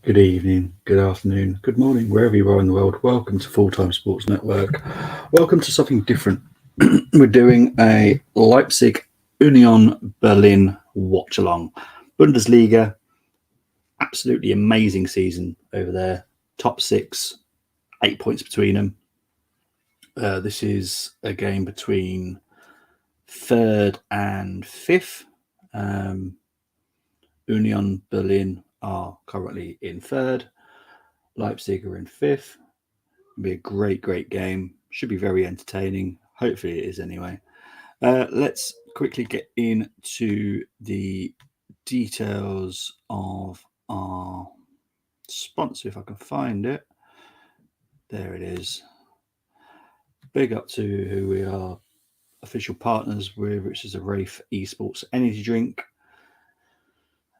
Good evening, good afternoon, good morning, wherever you are in the world. Welcome to Full Time Sports Network. Welcome to something different. We're doing a Leipzig Union Berlin Watchalong. Bundesliga, absolutely amazing season over there. Top six, 8 points between them. This is a game between third and fifth. Union Berlin are currently in third. Leipzig are in fifth. It'll be a great game. Should be very entertaining. Hopefully it is anyway. Let's quickly get into the details of our sponsor, if I can find it. There it is. Big up to who we are official partners with, which is a Wraith Esports energy drink.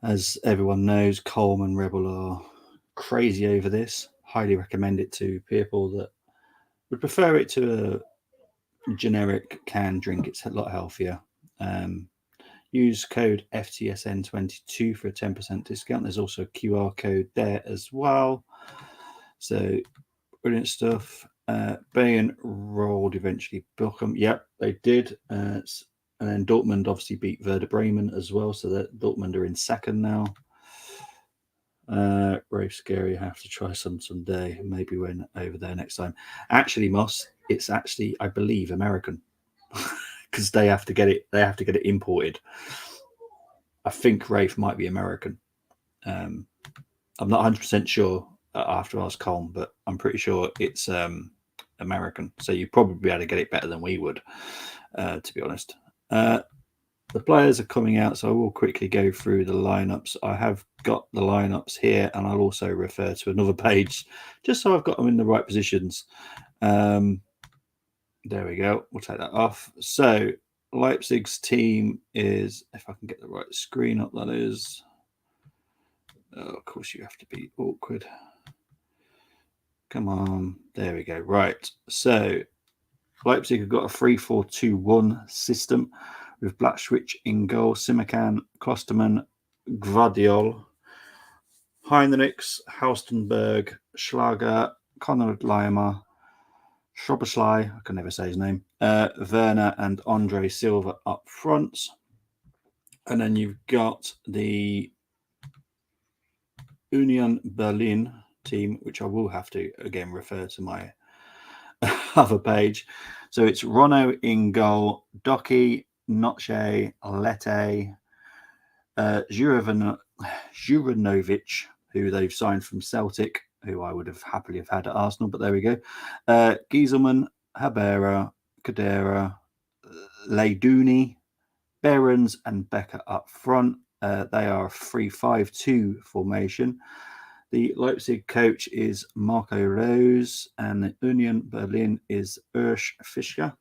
As everyone knows, Coleman Rebel are crazy over this. Highly recommend it to people that would prefer it to a generic canned drink. It's a lot healthier. Use code FTSN22 for a 10% discount. There's also a QR code there as well. So brilliant stuff. Bayern rolled eventually Bochum. Yep, they did. And then Dortmund obviously beat Werder Bremen as well. So that Dortmund are in second now. Brave Scary, have to try some someday. Maybe when over there next time. Actually, Moss, it's actually, I believe, American. Because they have to get it. They have to get it imported. I think Rafe might be American. I'm not 100% sure. I have to ask Colm, but I'm pretty sure it's American. So you'd probably be able to get it better than we would, to be honest. The players are coming out, so I will quickly go through the lineups. I have got the lineups here, and I'll also refer to another page just so I've got them in the right positions. There we go. We'll take that off. So Leipzig's team is, if I can get the right screen up, that is. Oh, of course, you have to be awkward. Come on. There we go. Right. So Leipzig have got a 3-4-2-1 system with Blaschwitz in goal, Simakan, Klosterman, Gvardiol, Heinrichs, Haustenberg, Schlager, Konrad Leimer, Schroberschlei, I can never say his name, Werner and Andre Silva up front. And then you've got the Union Berlin team, which I will have to again refer to my other page. So it's Rono in goal, Doki, Noche, Lete, Juranovic, who they've signed from Celtic, who I would have happily have had at Arsenal, but there we go. Gieselman, Habera, Kadera, Leiduni, Behrens, and Becker up front. They are a 3-5-2 formation. The Leipzig coach is Marco Rose, and the Union Berlin is Urs Fischer.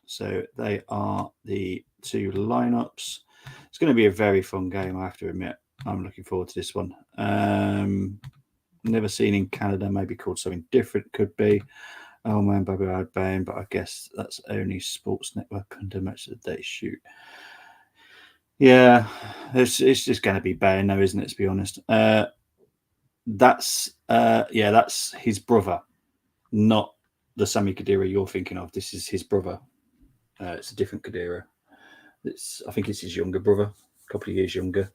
So they are the two lineups. It's going to be a very fun game, I have to admit. I'm looking forward to this one. Never seen in Canada, maybe called something different, could be. Oh man, Bobby Bane, but I guess that's only Sports Network under match that they shoot. Yeah, it's just going to be Bane, though, isn't it? To be honest, that's his brother, not the Sami Khedira you're thinking of. This is his brother. It's a different Khedira. I think it's his younger brother, a couple of years younger.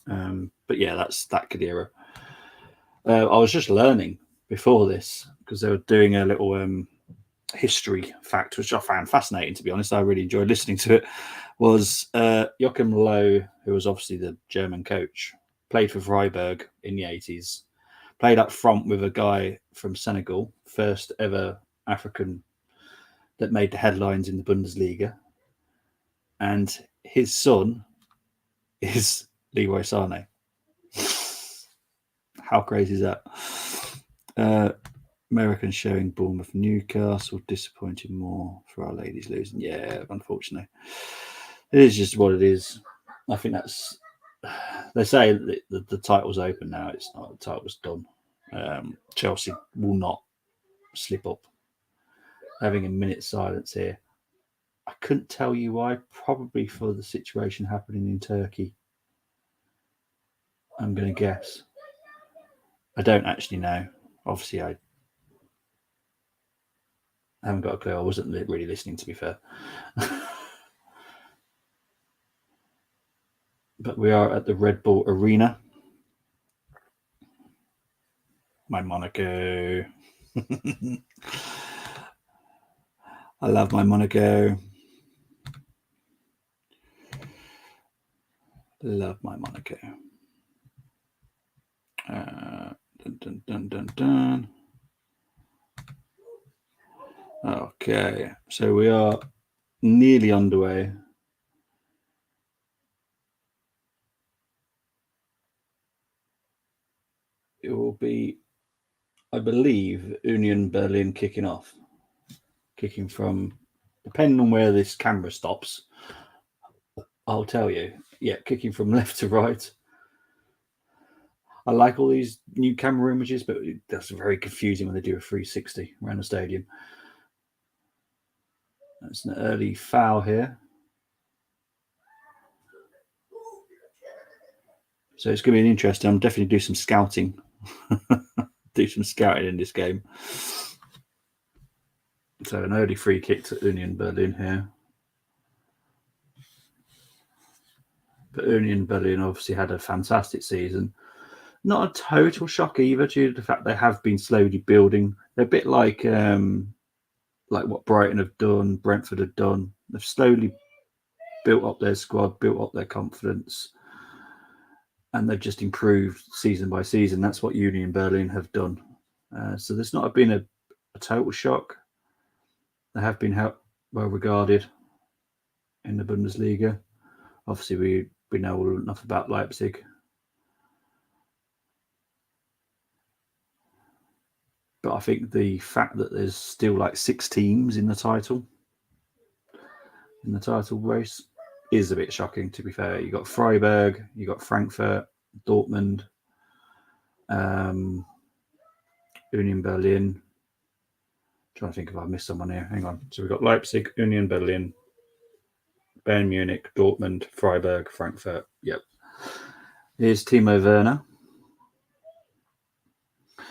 But yeah, that's that Khedira. I was just learning before this because they were doing a little history fact, which I found fascinating, to be honest. I really enjoyed listening to it. Was Joachim Löw, who was obviously the German coach, played for Freiburg in the 80s, played up front with a guy from Senegal, first ever African that made the headlines in the Bundesliga. And his son is Leroy Sané. How crazy is that? Americans showing Bournemouth Newcastle, disappointing more for our ladies losing. Yeah, unfortunately. It is just what it is. I think that's. They say the title's open now. It's not. The title's done. Chelsea will not slip up. Having a minute's silence here. I couldn't tell you why. Probably for the situation happening in Turkey. I'm going to guess. I don't actually know. Obviously, I haven't got a clue. I wasn't really listening, to be fair. But we are at the Red Bull Arena. My Monaco. I love my Monaco. Love my Monaco. Dun, dun, dun, dun, dun. Okay, so we are nearly underway. It will be, I believe, Union Berlin kicking off. Kicking from, depending on where this camera stops, I'll tell you. Yeah, kicking from left to right. I like all these new camera images, but that's very confusing when they do a 360 around the stadium. That's an early foul here. So it's going to be interesting. I'm definitely do some scouting. Do some scouting in this game. So an early free kick to Union Berlin here. But Union Berlin obviously had a fantastic season. Not a total shock either, due to the fact they have been slowly building. They're a bit like what Brighton have done, Brentford have done. They've slowly built up their squad, built up their confidence, and they've just improved season by season. That's what Union Berlin have done. So there's not been a total shock. They have been well regarded in the Bundesliga. Obviously, we know enough about Leipzig. But I think the fact that there's still like 6 teams in the title race is a bit shocking, to be fair. You got Freiburg, you got Frankfurt, Dortmund, Union Berlin. I'm trying to think if I missed someone here. Hang on. So we've got Leipzig, Union Berlin, Bayern Munich, Dortmund, Freiburg, Frankfurt. Yep. Here's Timo Werner.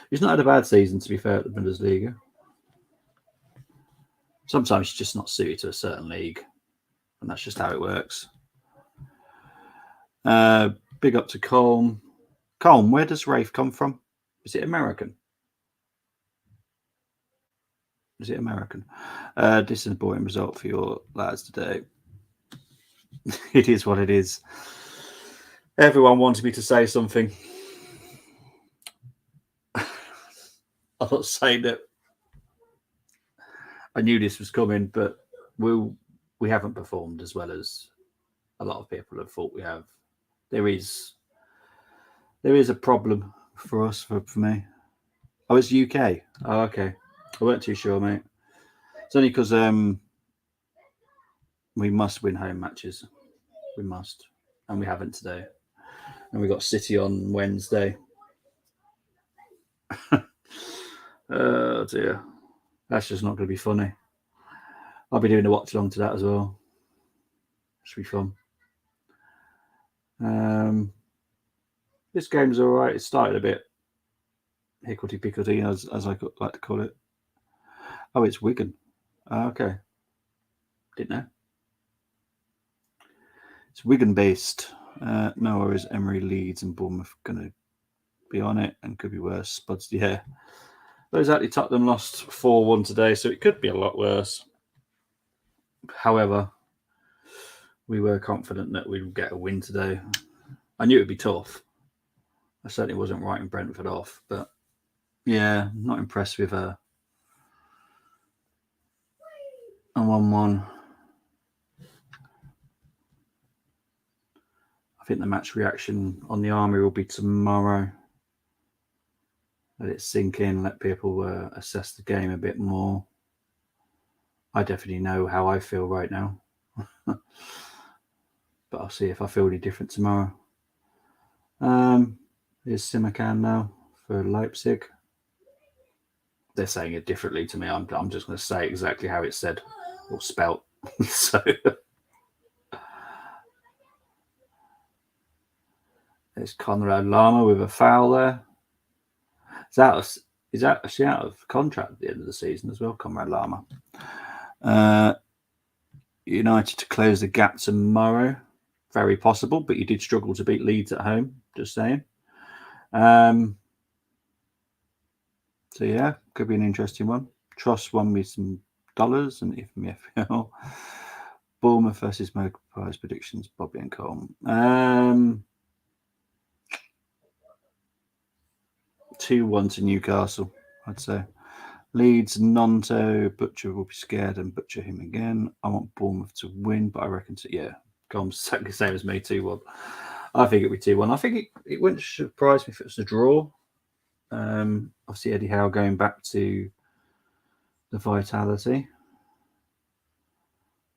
He's not had a bad season, to be fair, at the Bundesliga. Sometimes he's just not suited to a certain league, and that's just how it works. Big up to Colm. Colm, where does Rafe come from? Is it American? Is it American? Disappointing result for your lads today. It is what it is. Everyone wanted me to say something. I'm not saying that I knew this was coming, but we haven't performed as well as a lot of people have thought we have. There is a problem for us, for me. Oh, it's UK. Oh, okay. I weren't too sure, mate. It's only because we must win home matches. We must. And we haven't today. And we got City on Wednesday. Oh, dear. That's just not going to be funny. I'll be doing a watch-along to that as well. Should be fun. This game's all right. It started a bit hickledy-pickledy, as I like to call it. Oh, it's Wigan. Oh, okay. Didn't know. It's Wigan-based. No worries. Emery, Leeds and Bournemouth going to be on it and could be worse. But yeah, those actually Tottenham lost 4-1 today, so it could be a lot worse. However, we were confident that we'd get a win today. I knew it'd be tough. I certainly wasn't writing Brentford off, but yeah, not impressed with a 1-1. I think the match reaction on the Army will be tomorrow. Let it sink in, let people assess the game a bit more. I definitely know how I feel right now. But I'll see if I feel any different tomorrow. Here's Simakan now for Leipzig. They're saying it differently to me. I'm just going to say exactly how it's said or spelt. So there's Conrad Lama with a foul there. He's actually out of contract at the end of the season as well, Conrad Lama. United to close the gap tomorrow. Very possible, but you did struggle to beat Leeds at home, just saying. So yeah, could be an interesting one. Tross won me some dollars and if me FPL. Bournemouth versus Magpies predictions, Bobby and Cole. 2-1 to Newcastle, I'd say. Leeds, Nonto, Butcher will be scared and butcher him again. I want Bournemouth to win, but I reckon Gom's exactly the same as me, 2-1. I think it'll be 2-1. I think it wouldn't surprise me if it was a draw. Obviously, Eddie Howe going back to the Vitality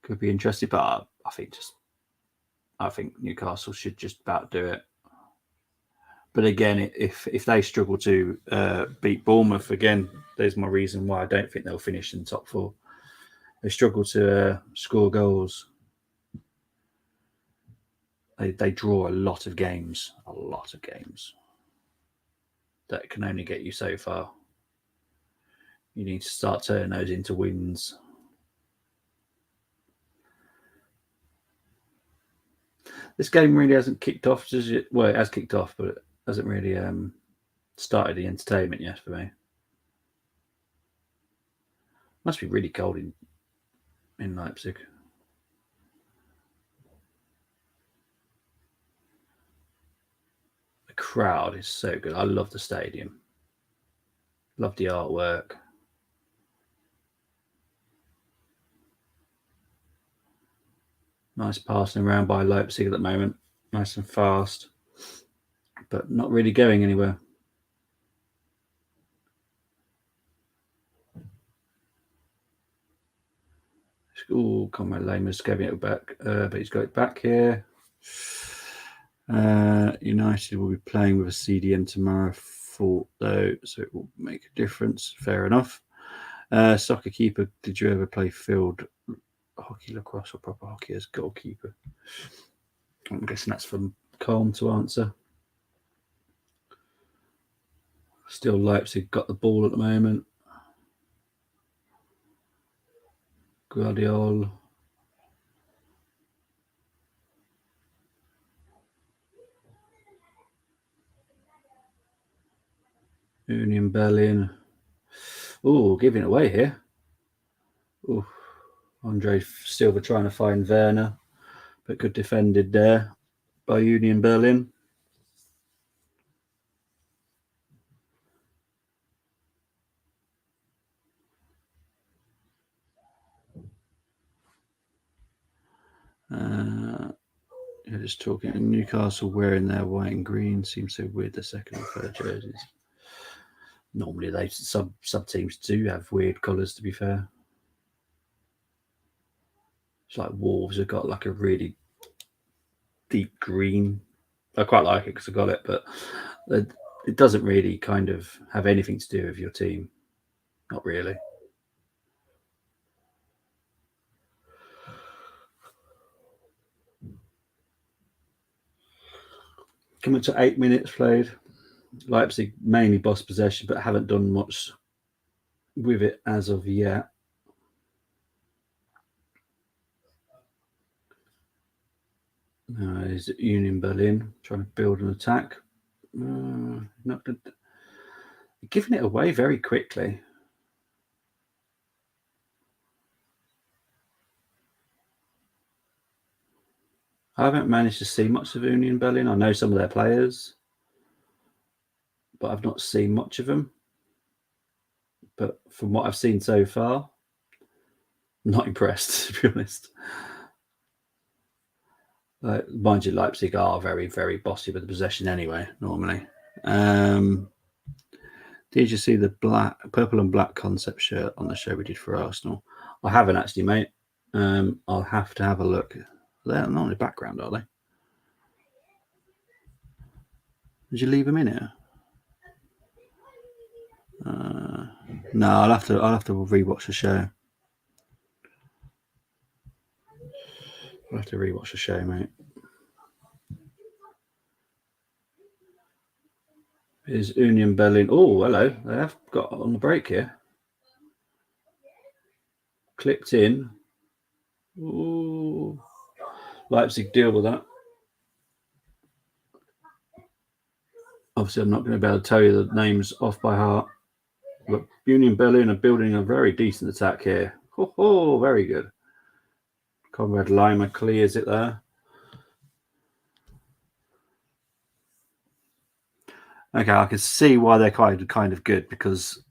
could be interesting, but I think Newcastle should just about do it. But again, if they struggle to beat Bournemouth again, there's my reason why I don't think they'll finish in the top 4. They struggle to score goals. They draw a lot of games that can only get you so far. You need to start turning those into wins. This game really hasn't kicked off, does it? Well, it has kicked off, but it hasn't really started the entertainment yet for me. Must be really cold in Leipzig. The crowd is so good. I love the stadium. Love the artwork. Nice passing around by Leipzig at the moment. Nice and fast, but not really going anywhere. Oh, Conrad Lamer's giving it back, but he's got it back here. United will be playing with a CDM tomorrow, though, so it will make a difference. Fair enough. Soccer keeper, did you ever play field hockey, lacrosse, or proper hockey as goalkeeper? I'm guessing that's from Colm to answer. Still Leipzig got the ball at the moment. Guardiola. Union Berlin. Oh, giving it away here. Oh, Andre Silva trying to find Werner, but good defended there by Union Berlin. Just talking. Newcastle wearing their white and green seems so weird. The second and third jerseys. Normally, they sub teams do have weird colours. To be fair, it's like Wolves have got like a really deep green. I quite like it because I got it, but it doesn't really kind of have anything to do with your team. Not really. Coming to 8 minutes played. Leipzig mainly boss possession, but haven't done much with it as of yet. Is Union Berlin trying to build an attack? Not good. Giving it away very quickly. I haven't managed to see much of Union Berlin. I know some of their players, but I've not seen much of them. But from what I've seen so far, I'm not impressed, to be honest. Mind you, Leipzig are very, very bossy with the possession anyway, normally. Did you see the purple and black concept shirt on the show we did for Arsenal? I haven't actually, mate. I'll have to have a look. They're not in the background, are they? Did you leave them in here? No, I'll have to rewatch the show. I'll have to rewatch the show, mate. Is Union Berlin. Oh, hello. They have got on the break here. Clipped in. Ooh. Leipzig deal with that. Obviously, I'm not going to be able to tell you the names off by heart. But Union Berlin are building a very decent attack here. Oh, very good. Conrad Lima clears it there. Okay, I can see why they're kind of good, because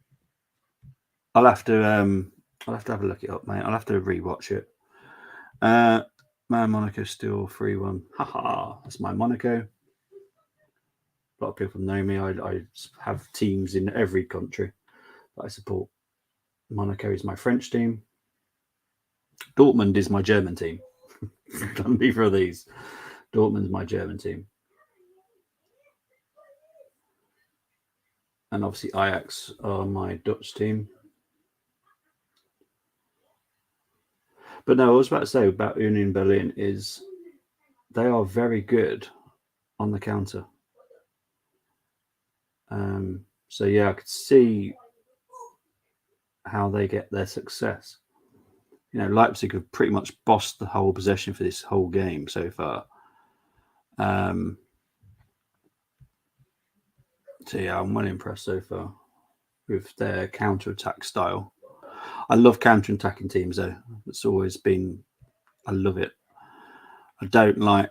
I'll have to have a look it up, mate. I'll have to rewatch it. Man, Monaco still 3-1. Haha, that's my Monaco. A lot of people know me. I have teams in every country that I support. Monaco is my French team. Dortmund is my German team. Neither of these. Dortmund's my German team. And obviously Ajax are my Dutch team. But no, I was about to say about Union Berlin is they are very good on the counter. So yeah, I could see how they get their success. You know, Leipzig have pretty much bossed the whole possession for this whole game so far. So yeah, I'm well impressed so far with their counter-attack style. I love counter-attacking teams though. It's always been, I love it. I don't like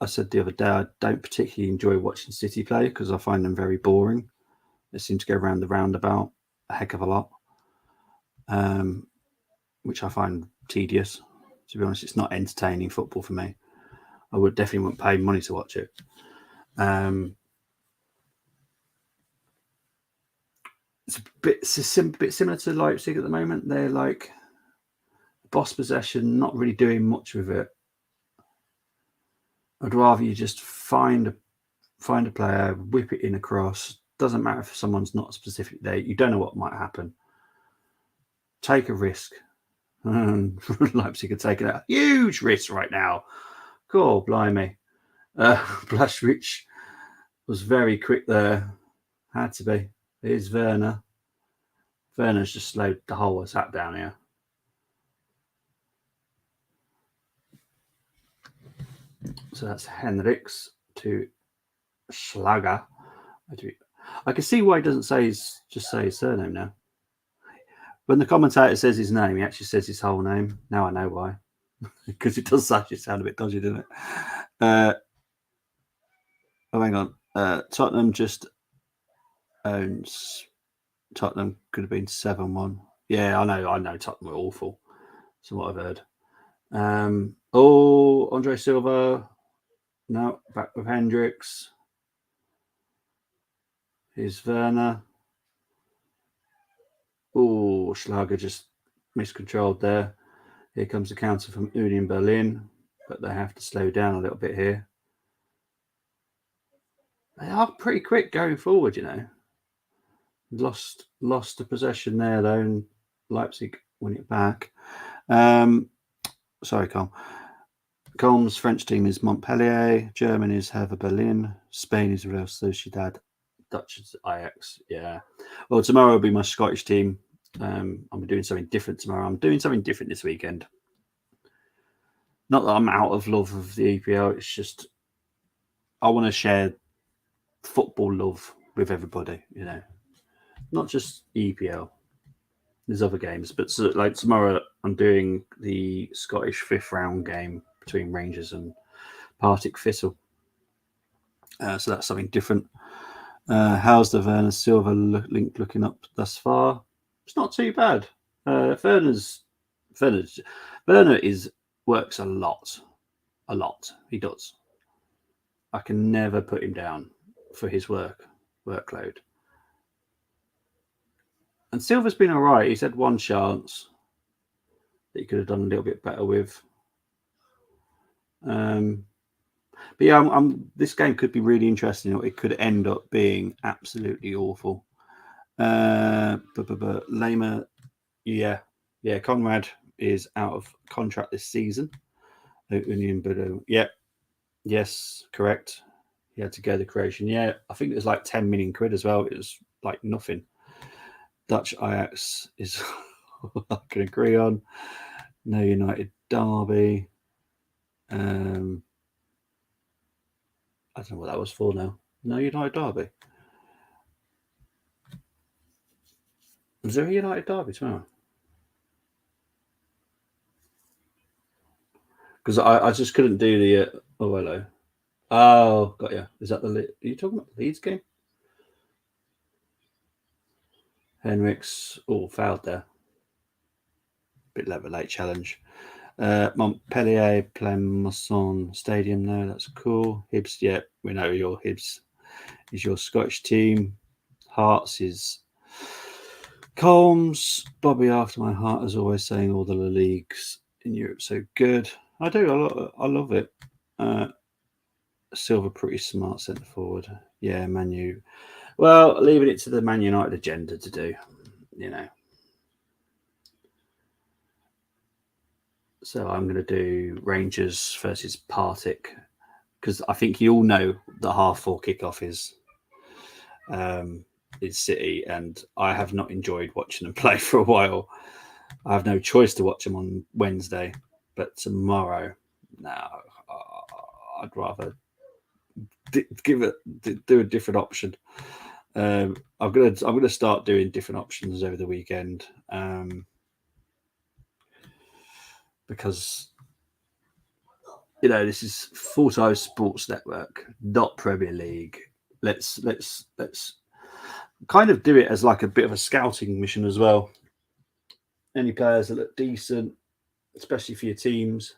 I said the other day, I don't particularly enjoy watching City play because I find them very boring. They seem to go around the roundabout a heck of a lot, which I find tedious. To be honest, it's not entertaining football for me. I would definitely wouldn't pay money to watch it. It's a bit similar to Leipzig at the moment. They're like boss possession, not really doing much with it. I'd rather you just find a player, whip it in across. Doesn't matter if someone's not specific there. You don't know what might happen. Take a risk. Leipzig are taking a huge risk right now. God, blimey. Blaswich was very quick there. Had to be. Here's Werner. Werner's just slowed the whole attack down here. So that's Henriks to Schlager. I can see why he doesn't just say his surname now. When the commentator says his name, he actually says his whole name. Now I know why. Because it does actually sound a bit dodgy, doesn't it? Hang on. Tottenham just owns. Tottenham could have been 7-1. Yeah, I know. Tottenham were awful. That's what I've heard. Andre Silva. No, back with Hendricks. Here's Werner. Oh, Schlager just miscontrolled there. Here comes the counter from Union Berlin, but they have to slow down a little bit here. They are pretty quick going forward, you know. Lost the possession there though, and Leipzig win it back. Sorry, Colm. Colm's French team is Montpellier, German is Hertha Berlin, Spain is Real Sociedad, Dutch is Ajax. Yeah. Well, tomorrow will be my Scottish team. I'm doing something different tomorrow. I'm doing something different this weekend. Not that I'm out of love of the EPL. It's just I want to share football love with everybody. You know, not just EPL. There's other games, but so, like tomorrow, I'm doing the Scottish fifth round game between Rangers and Partick Thistle. So that's something different. How's the Werner Silva link looking up thus far? It's not too bad. Werner works a lot. He does. I can never put him down for his workload. And Silva's been all right. He's had one chance that he could have done a little bit better with. But yeah, this game could be really interesting. It could end up being absolutely awful. Lema, yeah, Conrad is out of contract this season. Union Bordeaux, yeah, yes, correct. he had to go the Croatian. Yeah, I think it was like 10 million quid as well. It was like nothing. Dutch Ajax is I can agree on. No United derby. I don't know what that was for now. No United derby. Is there a United derby tomorrow? Because I just couldn't do the. Oh, hello. Oh, got you. Is that the? Are you talking about the Leeds game? Henrik's all fouled there. Bit of a late challenge. Montpellier Plemosson Stadium. No, that's cool. Hibs. Yeah, we know your Hibs is your Scottish team. Hearts is Colmes. Bobby after my heart, as always, saying all the leagues in Europe so good. I do. I love it. Silver, pretty smart centre forward. Yeah, Manu. Well, leaving it to the Man United agenda to do, you know. So I'm going to do Rangers versus Partick because I think you all know the 4:30 kickoff is City, and I have not enjoyed watching them play for a while. I have no choice to watch them on Wednesday, but tomorrow, no, I'd rather do a different option. I'm gonna start doing different options over the weekend because this is Full-Time Sports Network, not Premier League. Let's kind of do it as like a bit of a scouting mission as well. Any players that look decent, especially for your teams.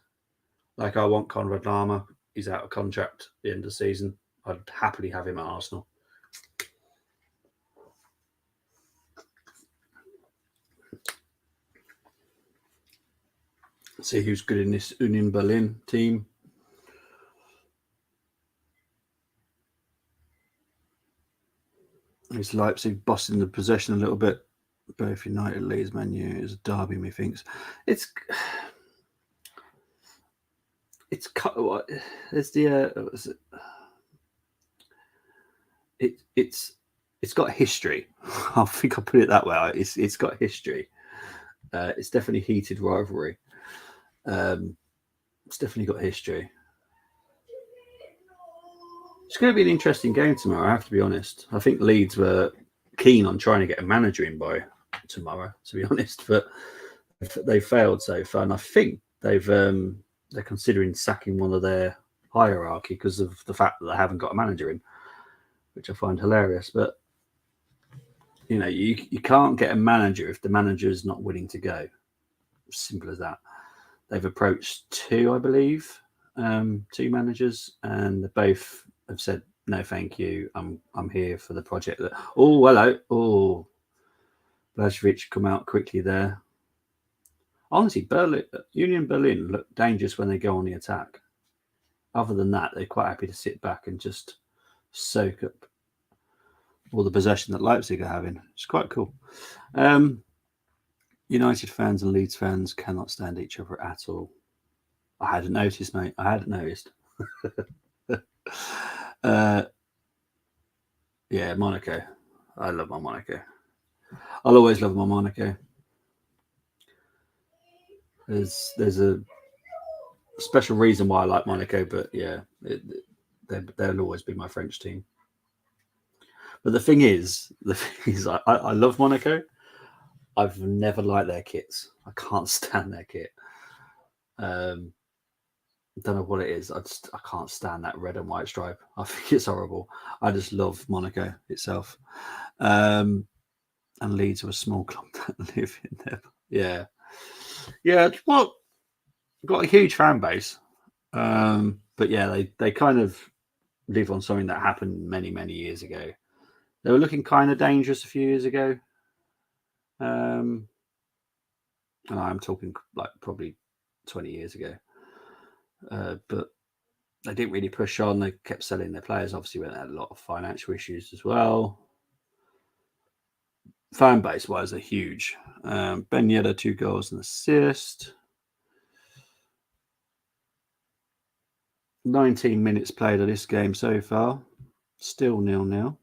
Like I want Conrad Lama. He's out of contract at the end of the season. I'd happily have him at Arsenal. See who's good in this Union Berlin team. Is Leipzig bossing the possession a little bit? Both United, Leeds, Man U is a derby. Methinks it's what is the it's got history. I think I'll put it that way. It's got history. It's definitely heated rivalry. It's definitely got history. It's going to be an interesting game tomorrow, I have to be honest. I think Leeds were keen on trying to get a manager in by tomorrow, to be honest, but they failed so far. And I think they're considering sacking one of their hierarchy because of the fact that they haven't got a manager in, which I find hilarious. But you can't get a manager if the manager is not willing to go. Simple as that. They've approached two, I believe, two managers, and they both have said no, thank you. I'm here for the project. Oh, hello. Oh, Blažević come out quickly there. Honestly, Union Berlin look dangerous when they go on the attack. Other than that, they're quite happy to sit back and just soak up all the possession that Leipzig are having. It's quite cool. United fans and Leeds fans cannot stand each other at all. I hadn't noticed, mate. I hadn't noticed. Yeah, Monaco. I love my Monaco. I'll always love my Monaco. There's a special reason why I like Monaco, but yeah, they'll always be my French team. But the thing is, I love Monaco. I've never liked their kits. I can't stand their kit. Don't know what it is. I can't stand that red and white stripe. I think it's horrible. I just love Monaco itself. And Leeds are a small club that live in there. Yeah. Well, got a huge fan base. But yeah, they kind of live on something that happened many, many years ago. They were looking kind of dangerous a few years ago. And I'm talking like probably 20 years ago. But they didn't really push on. They kept selling their players. Obviously, they had a lot of financial issues as well. Fan base wise, they're huge. Ben Yedder, 2 goals and assist. 19 minutes played of this game so far. Still 0-0.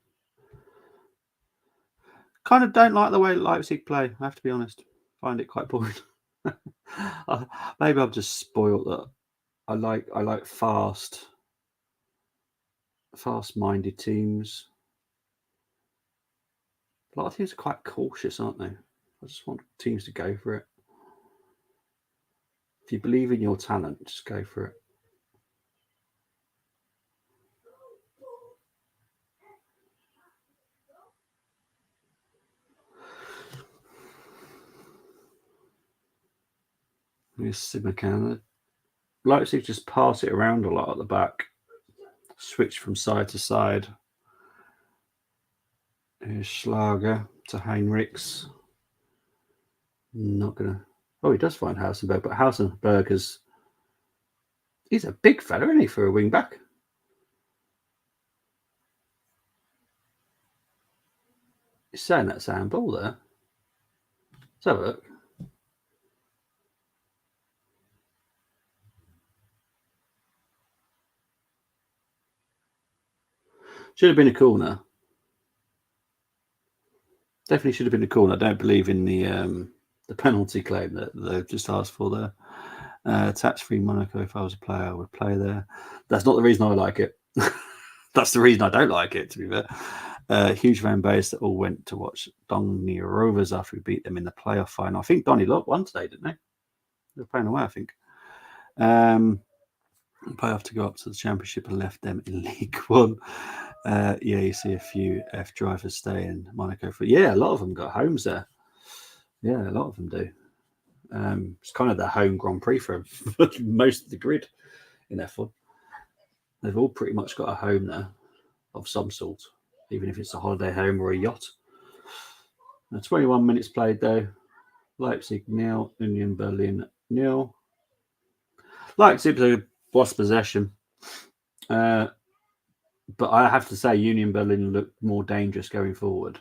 Kind of don't like the way Leipzig play, I have to be honest. Find it quite boring. Maybe I'm just spoiled that I like fast-minded teams. A lot of teams are quite cautious, aren't they? I just want teams to go for it. If you believe in your talent, just go for it. Here's Simakan. Leipzig just pass it around a lot at the back. Switch from side to side. Here's Schlager to Heinrichs. Not gonna. Oh, he does find Hausenberg, but Hausenberg he's a big fella, isn't he, for a wing back? He's saying that's handball there. Let's have a look. Should have been a corner. Definitely should have been a corner. I don't believe in the penalty claim that they've just asked for there. Tax-free Monaco. If I was a player, I would play there. That's not the reason I like it. That's the reason I don't like it, to be fair. Huge fan base that all went to watch Donny Rovers after we beat them in the playoff final. I think Donny won today, didn't they? They were playing away, I think. Playoff to go up to the championship and left them in League One. Yeah, you see a few F drivers stay in Monaco for. Yeah, a lot of them got homes there. Yeah, a lot of them do. It's kind of their home Grand Prix for most of the grid in F1. They've all pretty much got a home there of some sort, even if it's a holiday home or a yacht. Now, 21 minutes played though. Leipzig 0, Union Berlin 0. Leipzig lost possession. But I have to say, Union Berlin looked more dangerous going forward.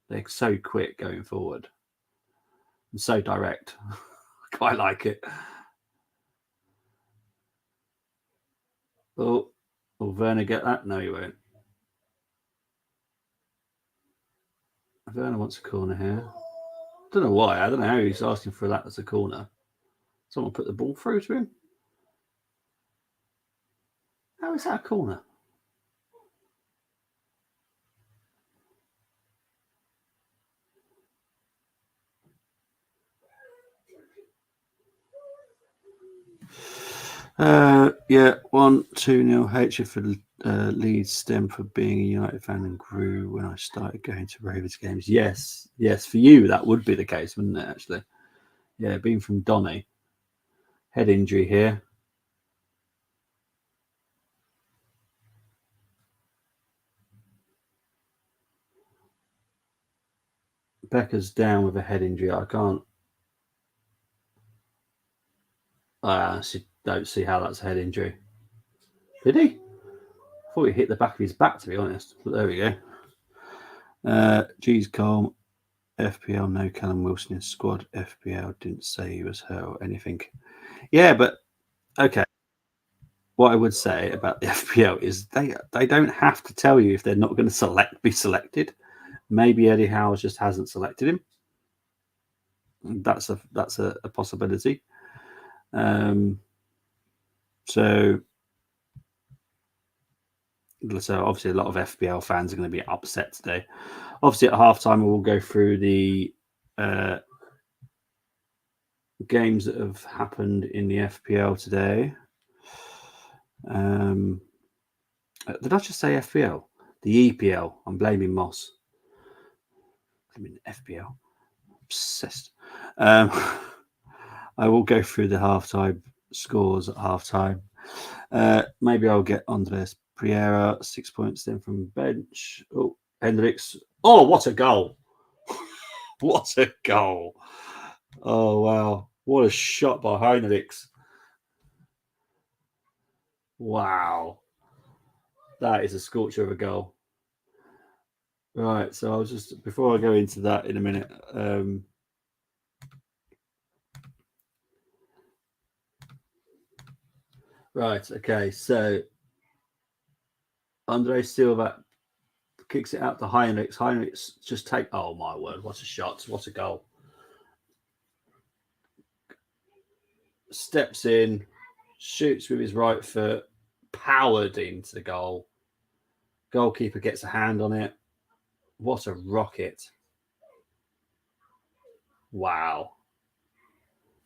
They're so quick going forward and so direct. I quite like it. Oh, will Werner get that? No, he won't. Werner wants a corner here. Don't know why. I don't know how he's asking for that as a corner. Someone put the ball through to him. How is that a corner? Yeah, 1-2-0. Hatred for Leeds stem for being a United fan and grew when I started going to Ravens games. Yes, for you that would be the case, wouldn't it? Actually, yeah, being from Donny, head injury here. Becker's down with a head injury. I can't. I don't see how that's a head injury. Did he? I thought he hit the back of his back, to be honest. But there we go. G's calm. FPL, no Callum Wilson in squad. FPL didn't say he was hurt or anything. Yeah, but okay. What I would say about the FPL is they don't have to tell you if they're not going to be selected. Maybe Eddie Howe just hasn't selected him. That's a possibility. So obviously a lot of FPL fans are going to be upset today. Obviously at halftime we'll go through the games that have happened in the FPL today. Did I just say FPL? The EPL. I'm blaming Moss. I mean FPL. Obsessed. I will go through the halftime scores at halftime. Maybe I'll get Andres Priera, 6 points then from bench. Oh, Hendricks. Oh, what a goal! What a goal! Oh, wow. What a shot by Hendricks. Wow. That is a scorcher of a goal. Right, so I'll just, before I go into that in a minute, Right. Okay. So Andre Silva kicks it out to Heinrichs. Heinrichs just take. Oh my word! What a shot! What a goal! Steps in, shoots with his right foot, powered into the goal. Goalkeeper gets a hand on it. What a rocket! Wow,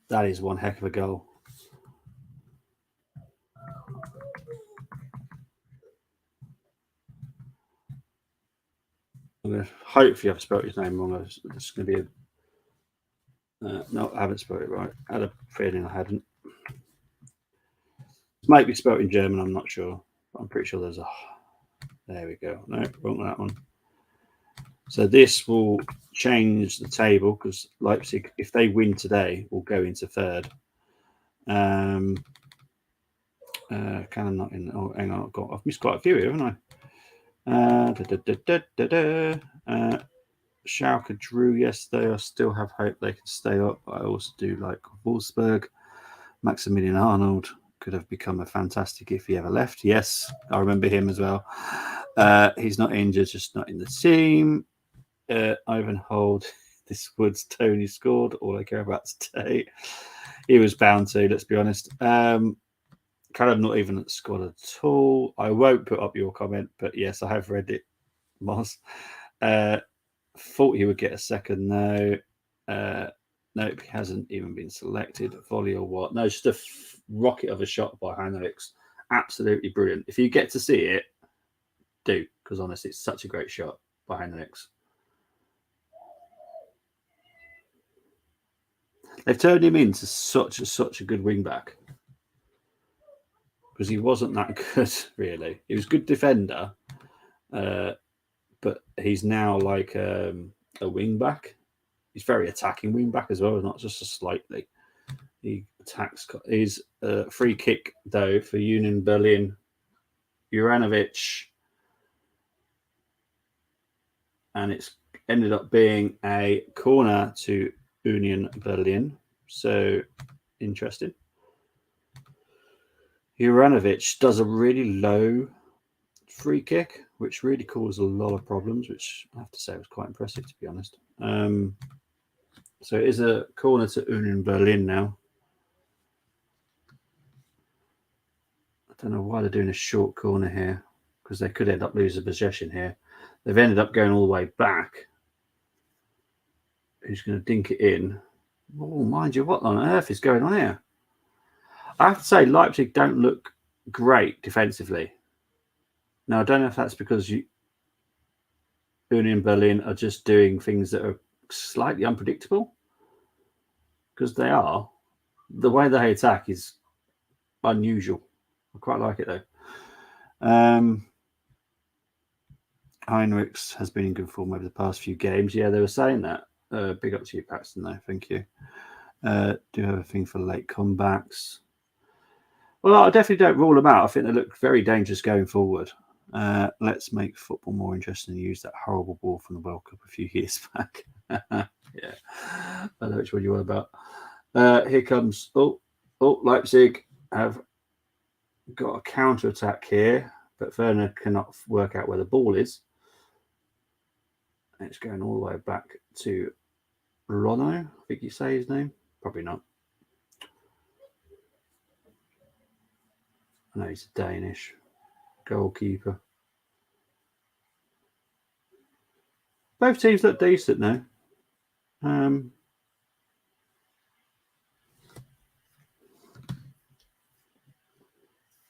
that is one heck of a goal. Hopefully I've spelled his name wrong. It's going to be a. No, I haven't spelled it right. I had a feeling I hadn't. It might be spelled in German. I'm not sure. I'm pretty sure there's a. There we go. No, wrong that one. So this will change the table because Leipzig, if they win today, will go into third. Can I not in? Oh, hang on. I've missed quite a few here, haven't I? Schalke drew yesterday. I still have hope they can stay up. I also do like Wolfsburg. Maximilian Arnold could have become a fantastic if he ever left. Yes, I remember him as well. He's not injured, just not in the team. Ivan Hold, this Woods, Tony scored. All I care about today. He was bound to, let's be honest. Kind of not even at the squad at all. I won't put up your comment, but yes, I have read it, Moss. Thought he would get a second. No. Nope, he hasn't even been selected. Volley or what? No, just a rocket of a shot by Heinrichs. Absolutely brilliant. If you get to see it, do, because honestly, it's such a great shot by Heinrichs. They've turned him into such a good wing back because he wasn't that good, really. He was a good defender, but he's now like a wing back. He's very attacking wing back as well, not just a slightly. He attacks. His free kick though for Union Berlin. Juranovic, and it's ended up being a corner to Union Berlin. So interesting. Juranovic does a really low free kick, which really caused a lot of problems, which I have to say was quite impressive, to be honest. So it is a corner to Union Berlin now. I don't know why they're doing a short corner here, because they could end up losing possession here. They've ended up going all the way back. Who's going to dink it in? Oh, mind you, what on earth is going on here? I have to say, Leipzig don't look great defensively. Now, I don't know if that's because Union Berlin are just doing things that are slightly unpredictable, because they are. The way they attack is unusual. I quite like it, though. Heinrichs has been in good form over the past few games. Yeah, they were saying that. Big up to you, Paxton, though. Thank you. Do have a thing for late comebacks. Well, I definitely don't rule them out. I think they look very dangerous going forward. Let's make football more interesting and use that horrible ball from the World Cup a few years back. Yeah, I know which one you're on about. Here comes, Leipzig have got a counter attack here, but Werner cannot work out where the ball is. And it's going all the way back to Rono, I think you say his name. Probably not. I know he's a Danish goalkeeper. Both teams look decent now.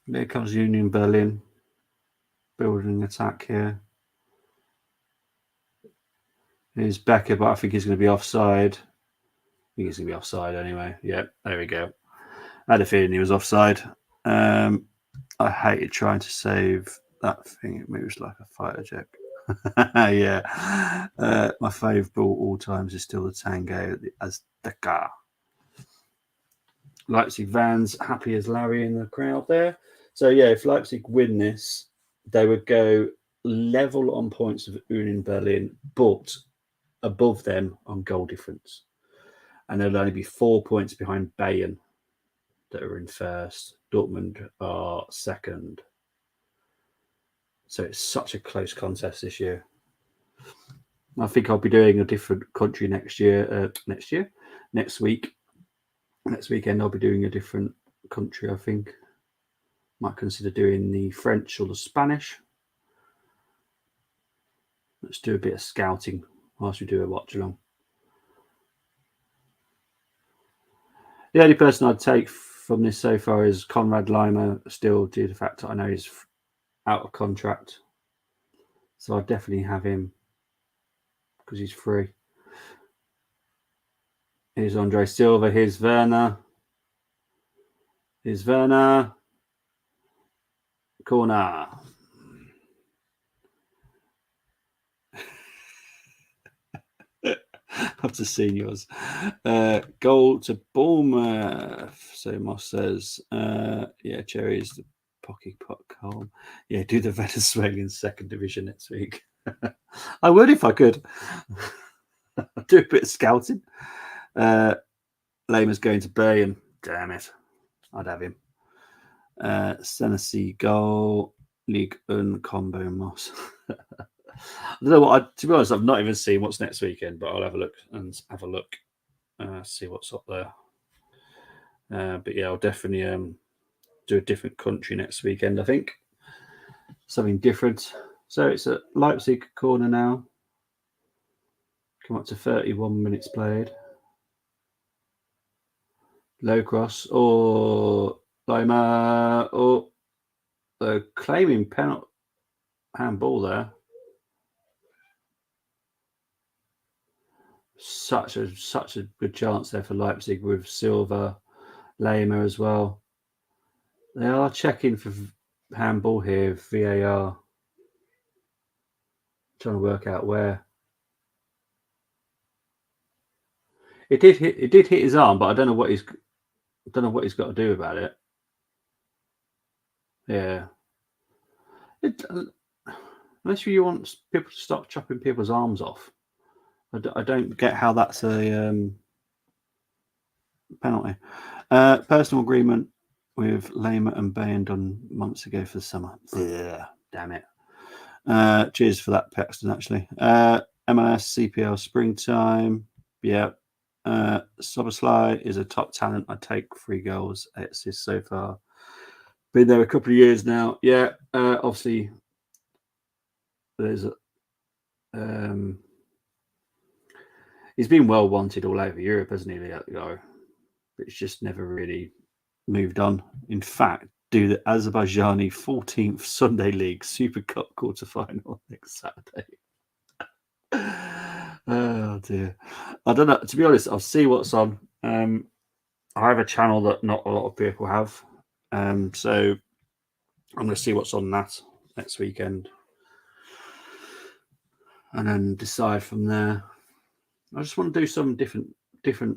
There comes Union Berlin building an attack here. Here's Becker, but I think he's going to be offside. I think he's going to be offside anyway. Yeah, there we go. I had a feeling he was offside. I hated trying to save that thing. It moves like a fighter jet. Yeah. My favourite ball all times is still the Tango, the Azteca. Leipzig Vans happy as Larry in the crowd there. So yeah, if Leipzig win this, they would go level on points of Union Berlin, but above them on goal difference. And they'll only be 4 points behind Bayern. that are in first. Dortmund are second. So it's such a close contest this year. I think I'll be doing a different country next year. Next week. Next weekend, I'll be doing a different country, I think. Might consider doing the French or the Spanish. Let's do a bit of scouting whilst we do a watch along. The only person I'd take from this so far is Conrad Lima, still due to the fact that I know he's out of contract. So I'd definitely have him because he's free. Here's Andre Silva. Here's Werner. Here's Werner. Corner. I've just seen yours. Goal to Bournemouth. So Moss says, yeah, Cherry's the pocky pot home. Yeah, do the Venezuelan second division next week. I would if I could. Do a bit of scouting. Lehman's going to Bayern. Damn it. I'd have him. Senesi goal. League Un combo Moss. I don't know what. To be honest, I've not even seen what's next weekend, but I'll have a look see what's up there. But yeah, I'll definitely do a different country next weekend. I think something different. So it's a Leipzig corner now. Come up to 31 minutes played. Low cross or Lima or claiming penalty handball there. Such a good chance there for Leipzig with Silva, Lima as well. They are checking for handball here, VAR. Trying to work out where. It did hit his arm, but I don't know what he's got to do about it. Yeah. Unless you want people to stop chopping people's arms off. I don't get how that's a penalty. Personal agreement with Lema and Bain done months ago for the summer. Ugh, damn it. Cheers for that, Paxton, actually. MLS, CPL, springtime. Yeah. Soboslai is a top talent. I take 3 goals, 8 assists so far. Been there a couple of years now. Yeah. Obviously, there's he's been well wanted all over Europe, hasn't he, the guy? But it's just never really moved on. In fact, do the Azerbaijani 14th Sunday League Super Cup quarterfinal next Saturday. Oh dear. I don't know. To be honest, I'll see what's on. I have a channel that not a lot of people have. So I'm going to see what's on that next weekend. And then decide from there. I just want to do some different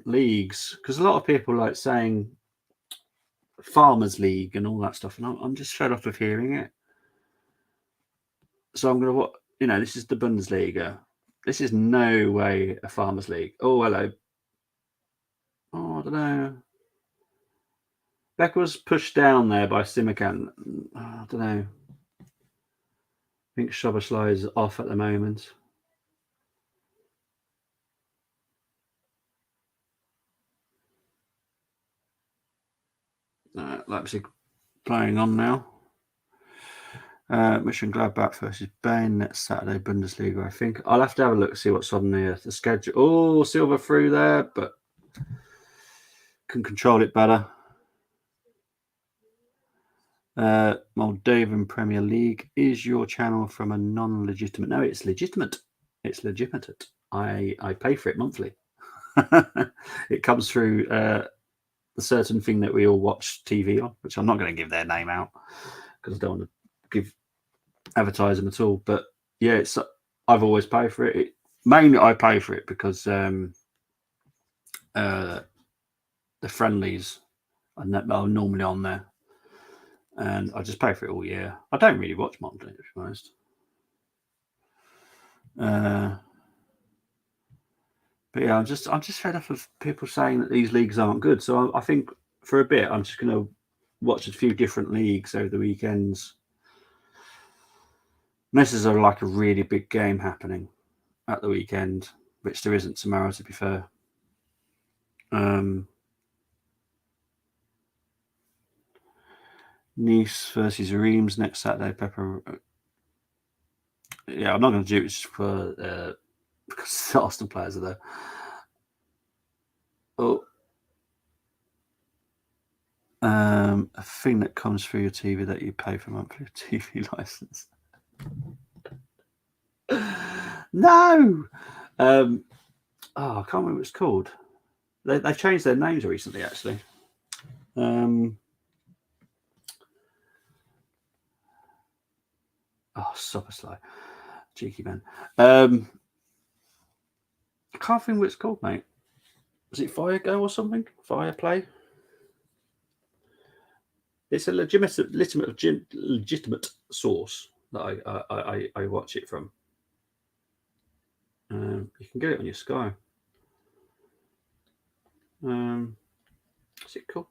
leagues because a lot of people like saying Farmers League and all that stuff, and I'm just fed up of hearing it. So I'm going to this is the Bundesliga. This is no way a Farmers League. Oh, hello. Oh, I don't know. Beck was pushed down there by Simikan. I don't know. I think Szoboszlai is off at the moment. Leipzig playing on now. Mönchengladbach versus Bayern next Saturday, Bundesliga, I think. I'll have to have a look, see what's on the schedule. Oh, Silva through there, but can control it better. Moldovan Premier League. Is your channel from a non-legitimate? No, it's legitimate. It's legitimate. I pay for it monthly. It comes through the certain thing that we all watch TV on, which I'm not going to give their name out because I don't want to advertise them at all. But yeah, I've always paid for it. Mainly I pay for it because the friendlies are normally on there. And I just pay for it all year. I don't really watch Monday, to be honest. But yeah, I'm just fed up of people saying that these leagues aren't good. So I think for a bit. I'm just going to watch a few different leagues over the weekends. Unless there's like a really big game happening at the weekend, which there isn't tomorrow, to be fair. Nice versus Reims next Saturday. Pepper. Yeah, I'm not going to do it just for because the Arsenal players are there. Oh, a thing that comes through your TV that you pay for monthly TV license. No. I can't remember what it's called. They've changed their names recently, actually. Super slow. Cheeky man. I can't think what it's called, mate. Was it Firego or something? Fireplay? It's a legitimate source that I watch it from. You can get it on your Sky. What's it called?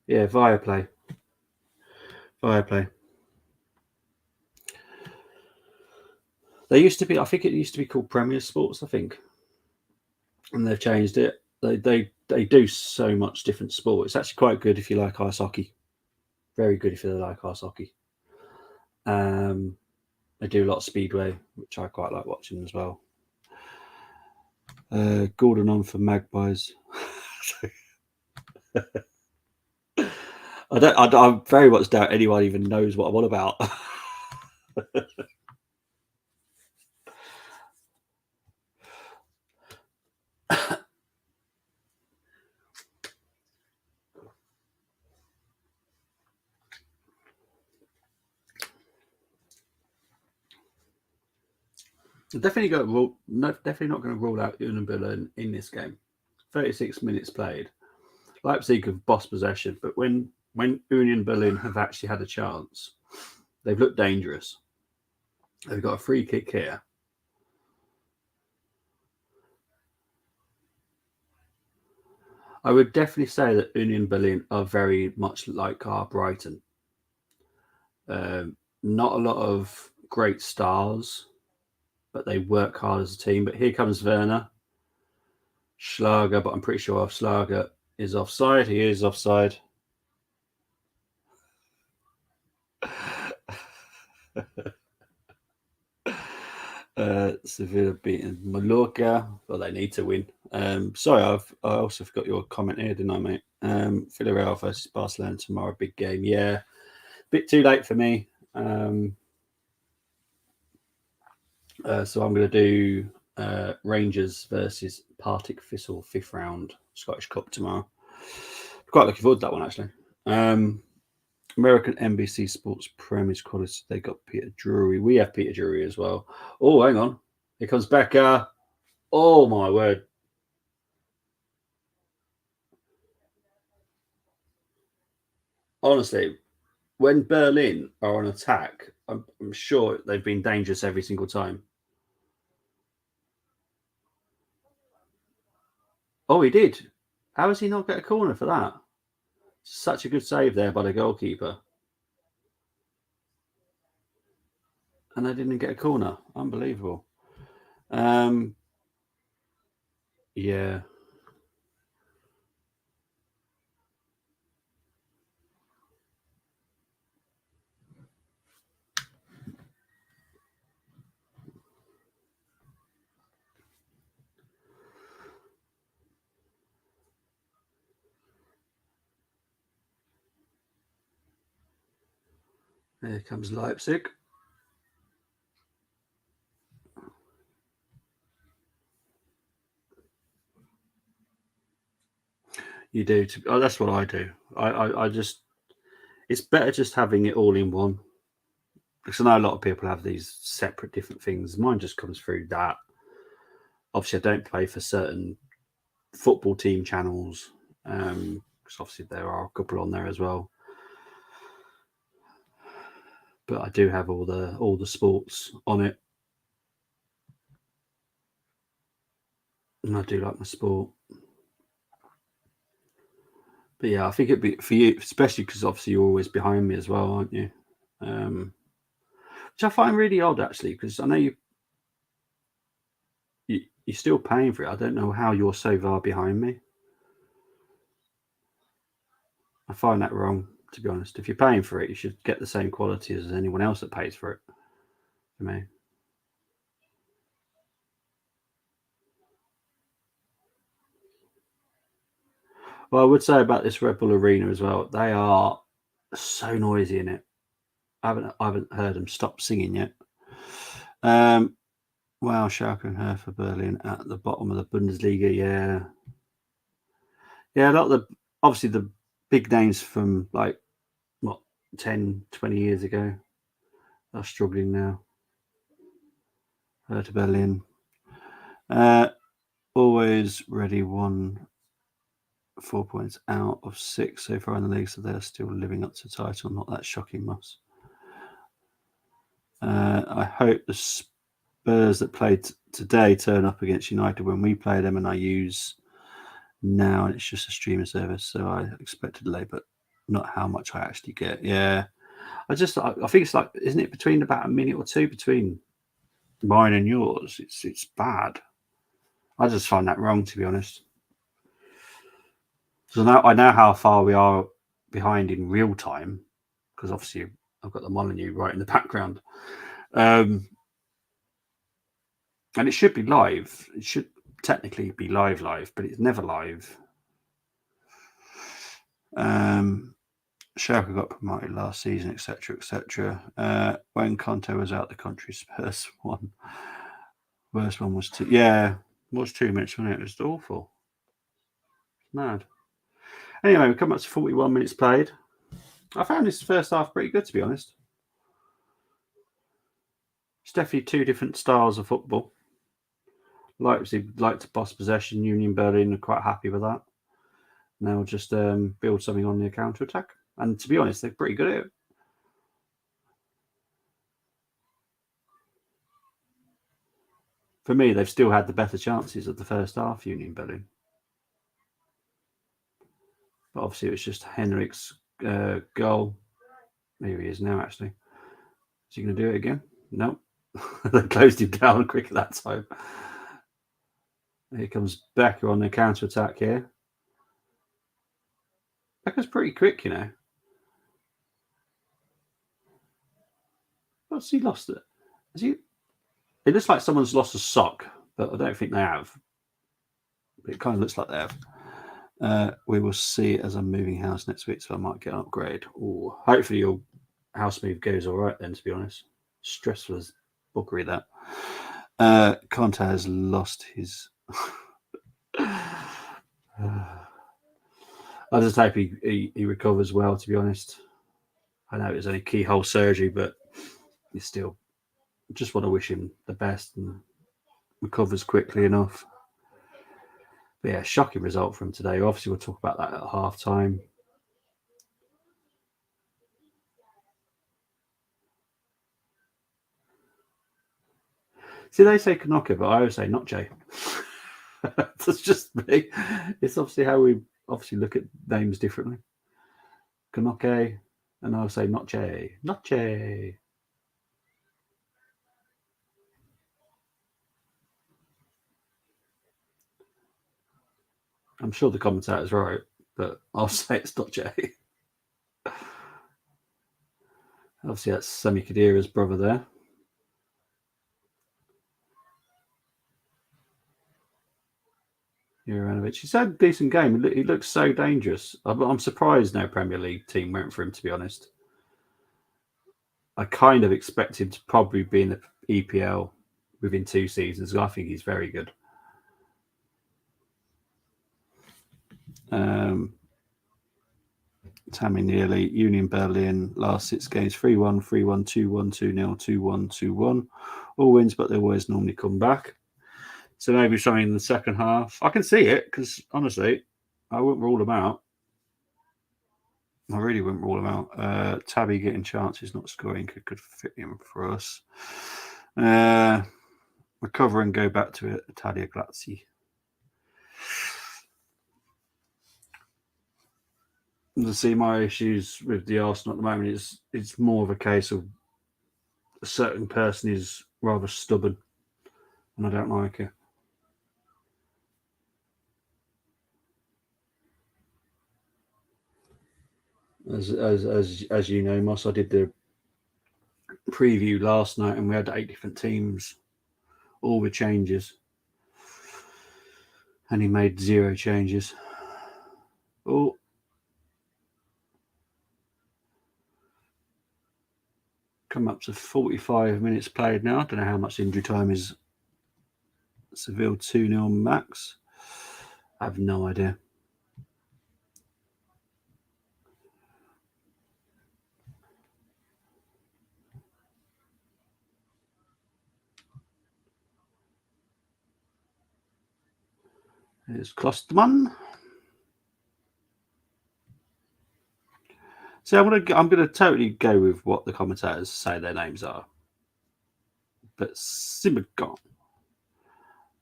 Yeah, Viaplay. They used to be. I think it used to be called Premier Sports. I think, and they've changed it. They do so much different sport. It's actually quite good if you like ice hockey. Very good if you like ice hockey. They do a lot of speedway, which I quite like watching as well. Gordon on for Magpies. I very much doubt anyone even knows what I'm on about. Definitely not going to rule out Union Berlin in this game. 36 minutes played. Leipzig have bossed possession, but when Union Berlin have actually had a chance, they've looked dangerous. They've got a free kick here. I would definitely say that Union Berlin are very much like our Brighton. Not a lot of great stars, but they work hard as a team. But here comes Werner. Schlager, but I'm pretty sure Schlager is offside. He is offside. Sevilla beating Mallorca. Well, they need to win. Sorry, I also forgot your comment here, didn't I, mate? Villarreal versus Barcelona tomorrow, big game. Yeah, bit too late for me. So I'm going to do Rangers versus Partick Thistle 5th round Scottish Cup tomorrow. Quite looking forward to that one, actually. American NBC Sports Premier's Quality. They got Peter Drury. We have Peter Drury as well. Oh, hang on. Here comes Becker. Oh, my word. Honestly, when Berlin are on attack, I'm sure they've been dangerous every single time. Oh, he did. How has he not got a corner for that? Such a good save there by the goalkeeper. And they didn't get a corner. Unbelievable. Yeah. Here comes Leipzig. You do. That's what I do. I just, it's better just having it all in one. Because I know a lot of people have these separate different things. Mine just comes through that. Obviously, I don't pay for certain football team channels. Because obviously there are a couple on there as well. But I do have all the sports on it. And I do like my sport. But yeah, I think it'd be for you, especially because obviously you're always behind me as well, aren't you? Which I find really odd actually, because I know you're still paying for it. I don't know how you're so far behind me. I find that wrong, to be honest. If you're paying for it, you should get the same quality as anyone else that pays for it. For me. Well, I would say about this Red Bull Arena as well. They are so noisy in it. I haven't heard them stop singing yet. Wow, Schalke and Hertha Berlin at the bottom of the Bundesliga. Yeah. A lot of obviously the big names from like what 10, 20 years ago are struggling now. Hertha Berlin, always ready. 4 points out of 6 so far in the league, so they're still living up to the title. Not that shocking, Moss. I hope the Spurs that played today turn up against United when we play them, and I use now, and it's just a streaming service, so I expect a delay, but not how much I actually get. Yeah, I think it's like, isn't it between about a minute or two between mine and yours? It's bad. I just find that wrong, to be honest. So now I know how far we are behind in real time, because obviously I've got the Molyneux right in the background. And it should be live. It should technically be live, but it's never live. Schalke got promoted last season, etc. When Conte was out the country, Spurs won. Worst one was 2. Yeah, it was 2 minutes, wasn't it? It was awful. Mad. Anyway, we come up to 41 minutes played. I found this first half pretty good, to be honest. It's definitely 2 different styles of football. Leipzig like to boss possession. Union Berlin are quite happy with that. And they'll just build something on their counter attack. And to be honest, they're pretty good at it. For me, they've still had the better chances of the first half, Union Berlin. But obviously, it was just Henrik's goal. Here he is now, actually. Is he going to do it again? No. They closed him down quick at that time. Here comes Becker on the counter attack here. Becker's pretty quick, you know. What's he lost it? Has he? It looks like someone's lost a sock, but I don't think they have. It kind of looks like they have. We will see as I'm moving house next week, so I might get an upgrade. Ooh, hopefully your house move goes all right then, to be honest. Stressful as buggery that. Conte has lost his... I just hope he recovers well, to be honest. I know it was only keyhole surgery, but you still just want to wish him the best and recovers quickly enough. But yeah, shocking result from today. Obviously, we'll talk about that at half time. See, they say Kanoko, but I always say not Jay. That's just me. It's obviously how we obviously look at names differently. Kanoke, and I'll say not Jay. Not Jay. I'm sure the commentator's right, but I'll say it's not Jay. Obviously, that's Semi Khedira's brother there. Juranovic. He's had a decent game. He looks so dangerous. I'm surprised no Premier League team went for him, to be honest. I kind of expect him to probably be in the EPL within 2 seasons. I think he's very good. Tammy Nearly, Union Berlin, last 6 games 3-1, 3-1, 2-1, 2-0, 2-1, 2-1. All wins, but they always normally come back. So maybe something in the second half. I can see it because honestly, I wouldn't rule them out. I really wouldn't rule them out. Tabby getting chances, not scoring could fit him for us. Recover and go back to it. Italia Grazzi. See, my issues with the Arsenal at the moment is it's more of a case of a certain person is rather stubborn, and I don't like it. As you know, Moss, I did the preview last night, and we had 8 different teams, all with changes, and he made 0 changes. Oh, come up to 45 minutes played now. I don't know how much injury time is. Seville 2-0 max. I have no idea. Here's Klosterman. So I'm gonna totally go with what the commentators say their names are. But Simagon,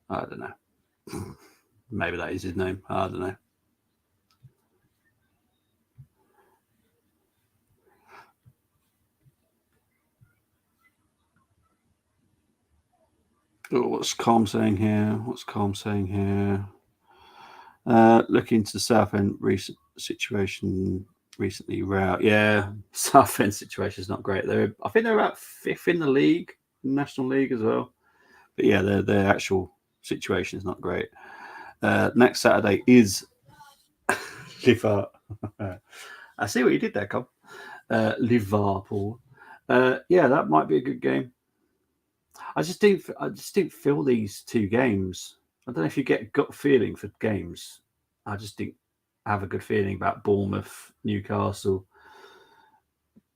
I don't know. Maybe that is his name. I don't know. Oh, what's Calm saying here? Looking into the Southend recent situation recently. Yeah, Southend situation is not great. I think they're about 5th in the league, National League as well. But yeah, their actual situation is not great. Next Saturday is Liverpool. I see what you did there, Cobb. Liverpool. Yeah, that might be a good game. I just didn't feel these 2 games. I don't know if you get a gut feeling for games. I just didn't have a good feeling about Bournemouth, Newcastle,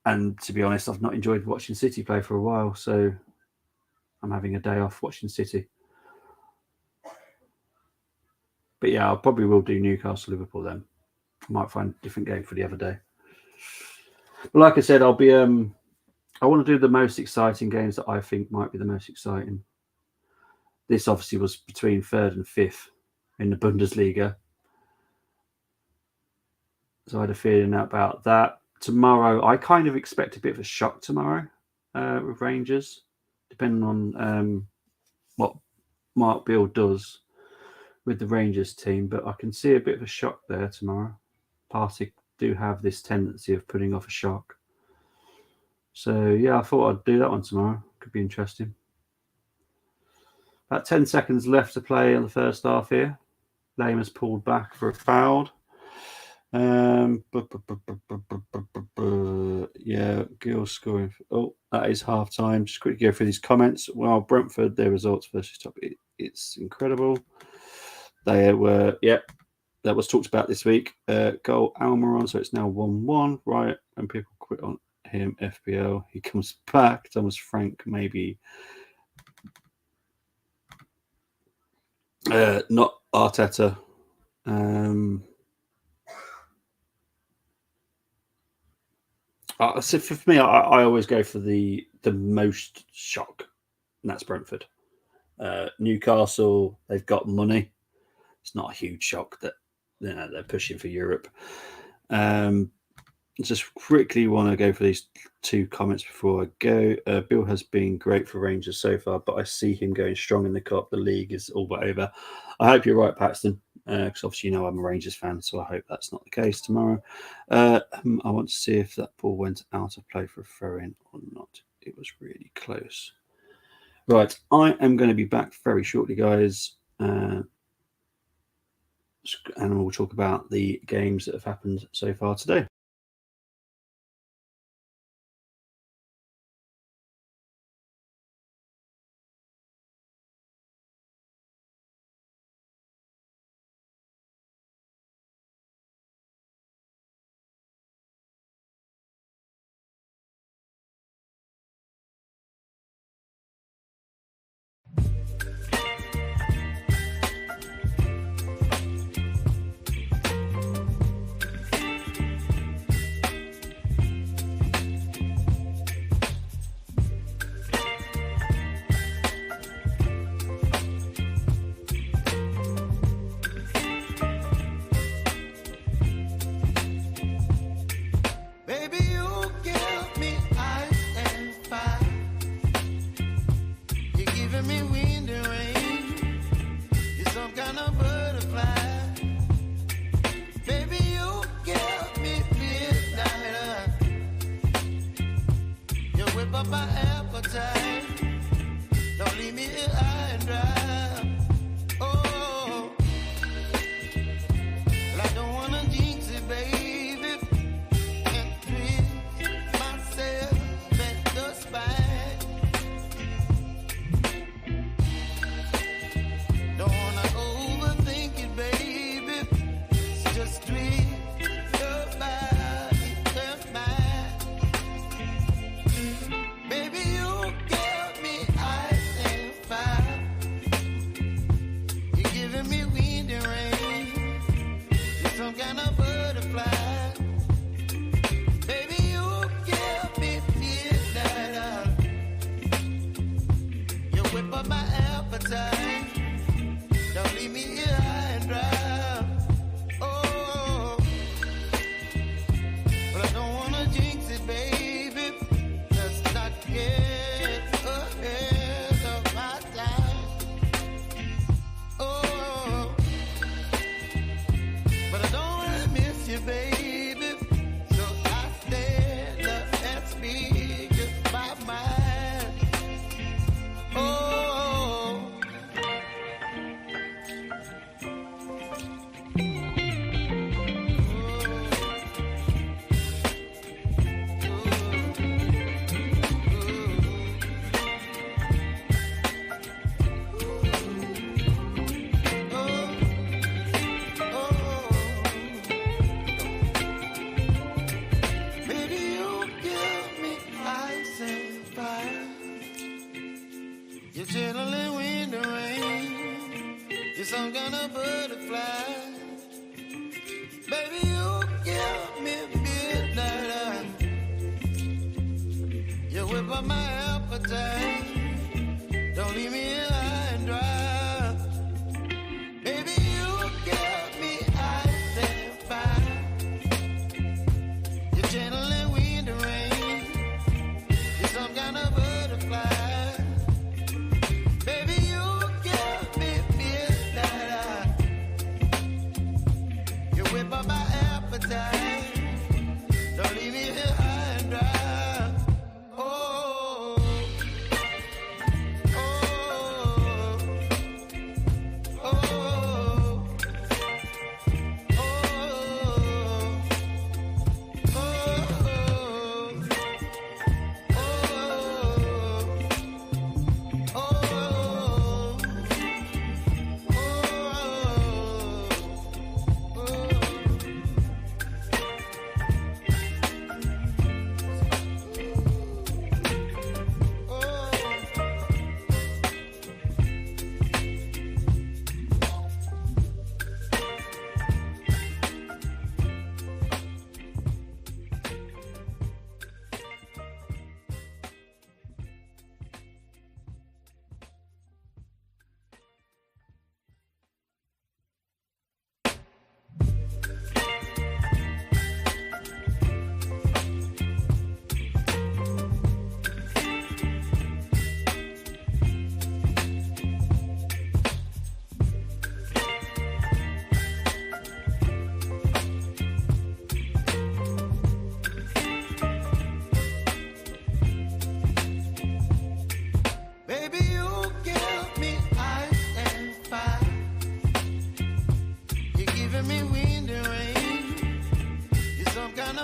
and to be honest, I've not enjoyed watching City play for a while, so I'm having a day off watching City. But yeah, I probably will do Newcastle Liverpool then. I might find a different game for the other day. But like I said, I'll be I want to do the most exciting games that I think might be the most exciting. This obviously was between 3rd and 5th in the Bundesliga. So I had a feeling about that. Tomorrow, I kind of expect a bit of a shock tomorrow with Rangers, depending on what Mark Beale does with the Rangers team. But I can see a bit of a shock there tomorrow. Partick do have this tendency of putting off a shock. So, yeah, I thought I'd do that one tomorrow. Could be interesting. About 10 seconds left to play in the first half here. Lame has pulled back for a foul. Yeah, Gill scoring. Oh, that is half time. Just quickly go through these comments. Well, Brentford, their results versus top. It's incredible. They were, that was talked about this week. Goal Almiron, so it's now 1-1, right? And people quit on him. FBL, he comes back. Thomas Frank, maybe. Not Arteta. So for me, I always go for the most shock, and that's Brentford. Newcastle, they've got money. It's not a huge shock that they're pushing for Europe. Just quickly want to go for these 2 comments before I go. Bill has been great for Rangers so far, but I see him going strong in the cup. The league is all but over. I hope you're right, Paxton, because obviously I'm a Rangers fan, so I hope that's not the case tomorrow. I want to see if that ball went out of play for a throw-in or not. It was really close. Right, I am going to be back very shortly, guys, and we'll talk about the games that have happened so far today.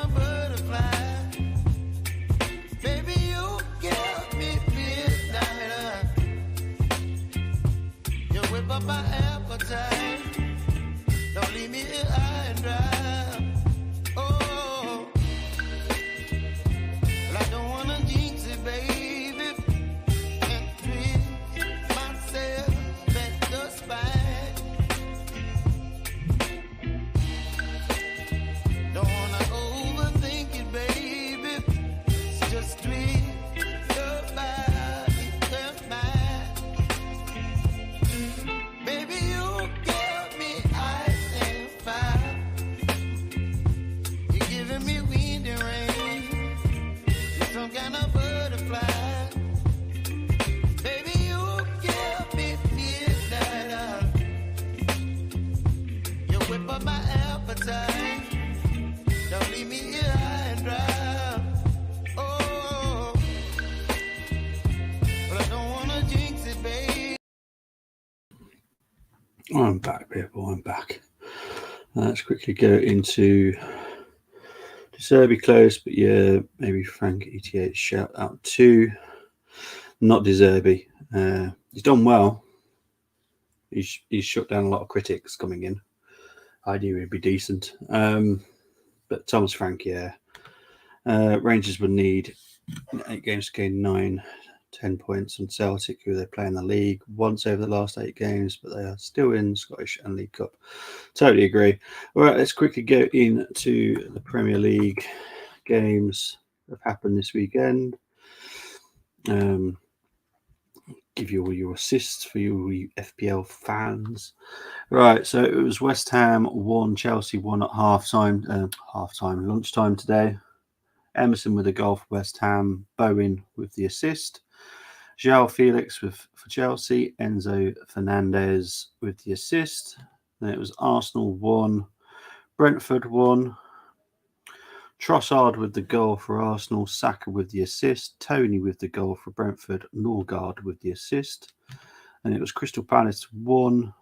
of butterfly. Baby, you give me midnight. You whip up my appetite. Don't leave me here high and dry. Oh, well, I don't wanna jinx it, baby, and twist myself at the spine. Don't wanna overthink it, baby. It's just twist your body and mine. Baby, you give me ice and fire. You're giving me wind and rain. You're some kind of butterfly. Baby, you give me midnight. You whip up my appetite. Don't leave me here high and dry. Oh, but I don't wanna jinx it, babe. I'm back, people. I'm back. Let's quickly go into De Zerbi close, but yeah, maybe Frank ETH shout out to not De Zerbi. He's done well. He's shut down a lot of critics coming in. I knew he'd be decent. But Thomas Frank, yeah. Rangers would need 8 games to gain 10 points on Celtic, who they play in the league once over the last 8 games, but they are still in Scottish and League Cup. Totally agree. All right, let's quickly go into the Premier League games that have happened this weekend. Give you all your assists for you FPL fans. Right, so it was West Ham 1, Chelsea 1 at lunchtime today. Emerson with a goal for West Ham, Bowen with the assist, João Felix for Chelsea, Enzo Fernandez with the assist. Then it was Arsenal 1, Brentford 1, Trossard with the goal for Arsenal, Saka with the assist, Tony with the goal for Brentford, Norgard with the assist. And it was Crystal Palace 1,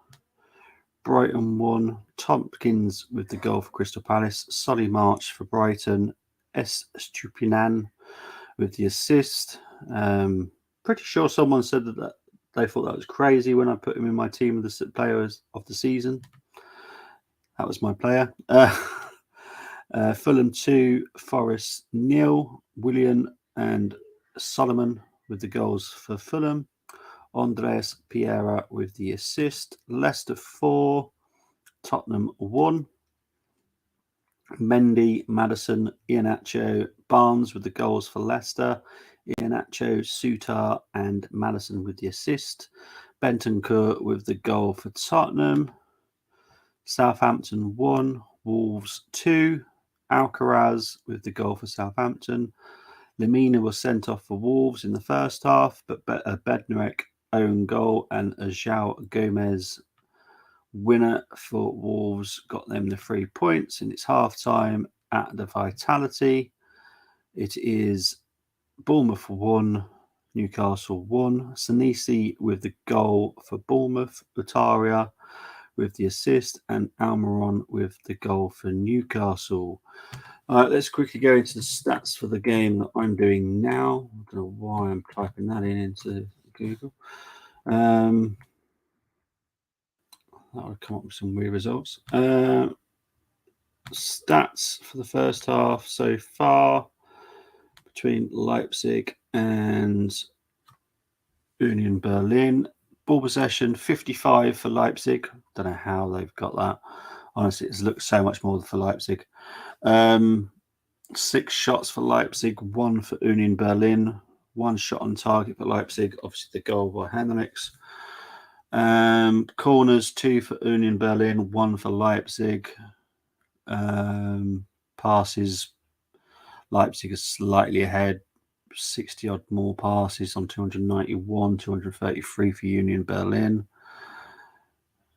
Brighton 1, Tompkins with the goal for Crystal Palace, Solly March for Brighton, S. Stupinan with the assist. Pretty sure someone said that they thought that was crazy when I put him in my team of the players of the season. That was my player. Fulham 2, Forest 0, Willian and Solomon with the goals for Fulham, Andres Pereira with the assist, Leicester 4, Tottenham 1, Mendy, Maddison, Iheanacho, Barnes with the goals for Leicester, Iheanacho, Sutar and Maddison with the assist, Bentancur with the goal for Tottenham, Southampton 1, Wolves 2, Alcaraz with the goal for Southampton. Lemina was sent off for Wolves in the first half, but Bednarek own goal and a João Gomez winner for Wolves got them the 3 points. And it's half time at the Vitality. It is Bournemouth 1, Newcastle 1. Senesi with the goal for Bournemouth, Utaria with the assist, and Almiron with the goal for Newcastle. All right, let's quickly go into the stats for the game that I'm doing now. I don't know why I'm typing that into Google. That would come up with some weird results. Stats for the first half so far between Leipzig and Union Berlin. Ball possession 55 for Leipzig. Don't know how they've got that. Honestly, it looks so much more for Leipzig. 6 shots for Leipzig, 1 for Union Berlin. 1 shot on target for Leipzig. Obviously, the goal by Henrichs. Corners 2 for Union Berlin, 1 for Leipzig. Passes, Leipzig is slightly ahead. 60 odd more passes on 291, 233 for Union Berlin.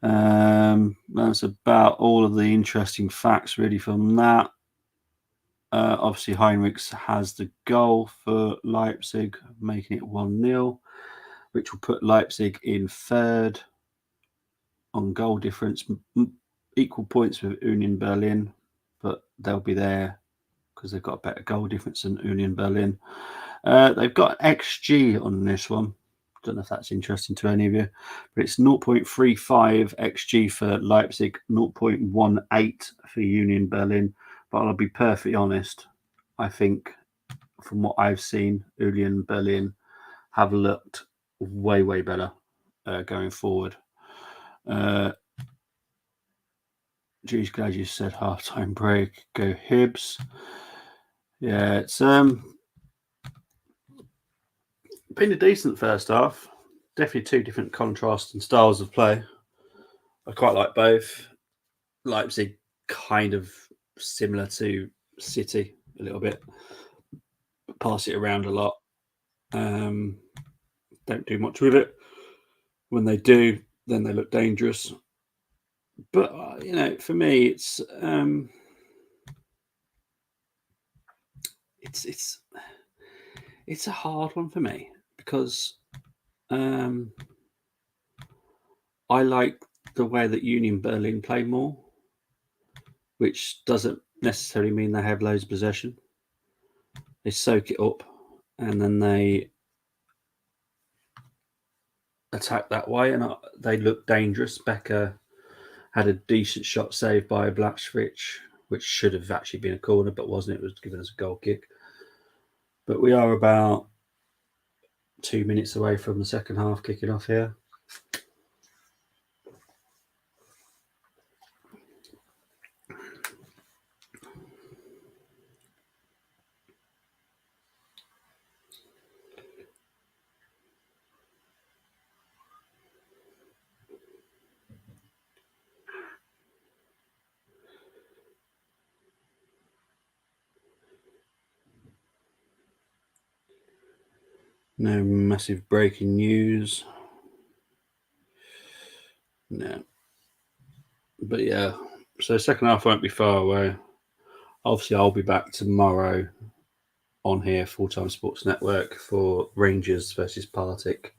That's about all of the interesting facts really from that. Obviously, Heinrichs has the goal for Leipzig, making it 1-0, which will put Leipzig in third on goal difference, equal points with Union Berlin, but they'll be there because they've got a better goal difference than Union Berlin. They've got XG on this one. Don't know if that's interesting to any of you, but it's 0.35 XG for Leipzig, 0.18 for Union Berlin. But I'll be perfectly honest, I think from what I've seen, Union Berlin have looked way, way better going forward. Geez, glad you said halftime break. Go Hibs. Yeah, it's been a decent first half. Definitely two different contrasting styles of play. I quite like both. Leipzig kind of similar to City a little bit. Pass it around a lot. Don't do much with it. When they do, then they look dangerous. But for me, it's a hard one for me because I like the way that Union Berlin play more, which doesn't necessarily mean they have loads of possession. They soak it up and then they attack that way, and they look dangerous. Becker had a decent shot saved by Blatchwich, which should have actually been a corner, but wasn't. It was given us a goal kick. But we are about 2 minutes away from the second half kicking off here. No massive breaking news. No. But yeah, so second half won't be far away. Obviously, I'll be back tomorrow on here, Full-Time Sports Network, for Rangers versus Partick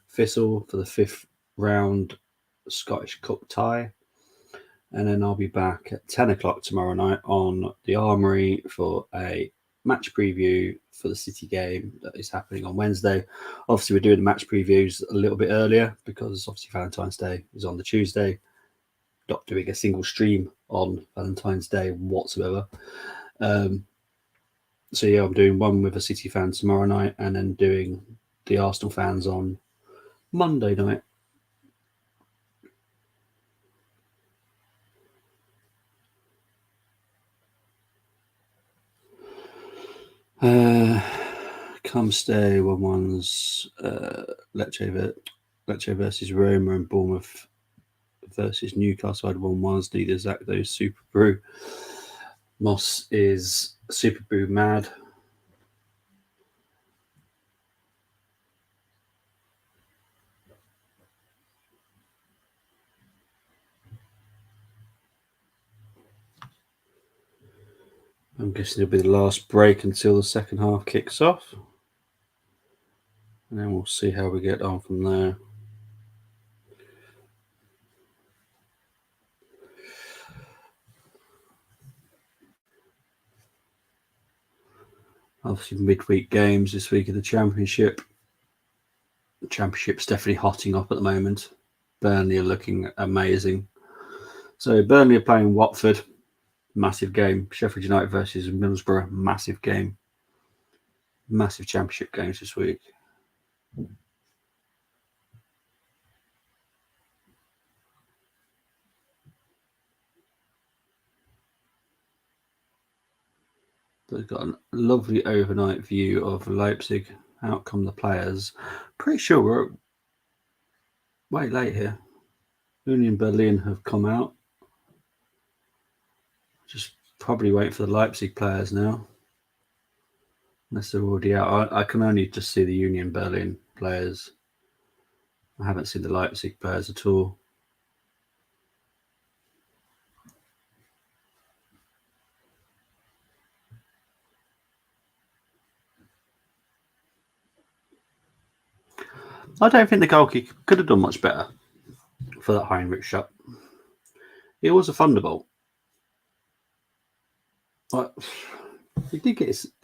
Thistle for the 5th round Scottish Cup tie. And then I'll be back at 10 o'clock tomorrow night on the Armoury for a match preview for the City game that is happening on Wednesday. Obviously, we're doing the match previews a little bit earlier because obviously Valentine's Day is on the Tuesday. Not doing a single stream on Valentine's Day whatsoever. So yeah, I'm doing one with a City fan tomorrow night and then doing the Arsenal fans on Monday night. Come stay 1-1's Lecce versus Roma and Bournemouth versus Newcastle had 1-1's. Neither Zach those Super Brew. Moss is Super Brew mad. I'm guessing it'll be the last break until the second half kicks off. And then we'll see how we get on from there. Obviously, midweek games this week of the Championship. The Championship's definitely hotting up at the moment. Burnley are looking amazing. So Burnley are playing Watford. Massive game. Sheffield United versus Middlesbrough. Massive game. Massive Championship games this week. They've got a lovely overnight view of Leipzig. Out come the players. Pretty sure we're way late here. Union Berlin have come out. Just probably wait for the Leipzig players now. Unless they're already out. I can only just see the Union Berlin players. I haven't seen the Leipzig players at all. I don't think the goalkeeper could have done much better for that Heinrich shot. It was a thunderbolt. He did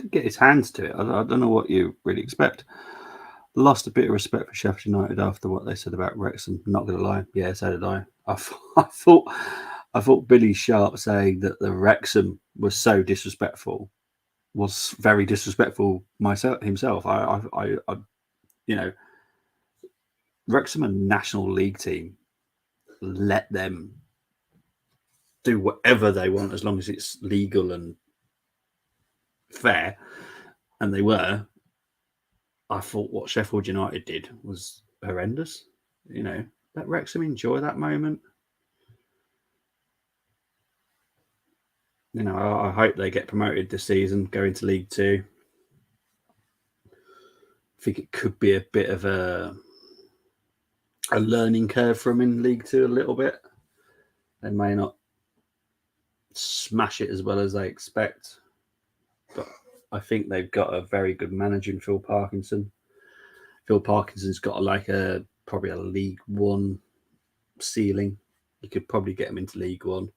get his hands to it. I don't know what you really expect. Lost a bit of respect for Sheffield United after what they said about Wrexham. Not going to lie, yeah, so did I. I thought Billy Sharp saying that the Wrexham was so disrespectful was very disrespectful himself. You know, Wrexham, a National League team, let them do whatever they want as long as it's legal and fair, and they were. I thought what Sheffield United did was horrendous. Let Wrexham enjoy that moment. I hope they get promoted this season, go into League Two. I think it could be a bit of a learning curve for them in League Two a little bit. They may not smash it as well as they expect, but I think they've got a very good manager in Phil Parkinson. Phil Parkinson's got probably a League One ceiling. You could probably get him into League One.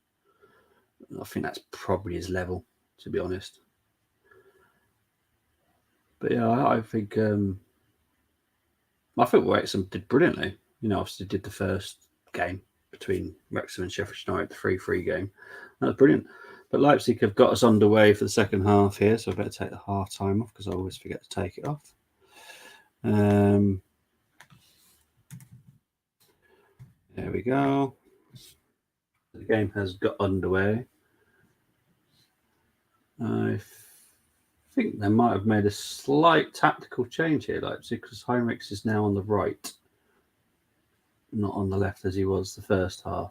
I think that's probably his level, to be honest. But yeah, I think Wrexham did brilliantly. Obviously did the first game between Wrexham and Sheffield United, the 3-3 game. That was brilliant. But Leipzig have got us underway for the second half here, so I better take the half time off because I always forget to take it off. There we go. The game has got underway. I think they might have made a slight tactical change here, Leipzig, because Heinrichs is now on the right, not on the left as he was the first half.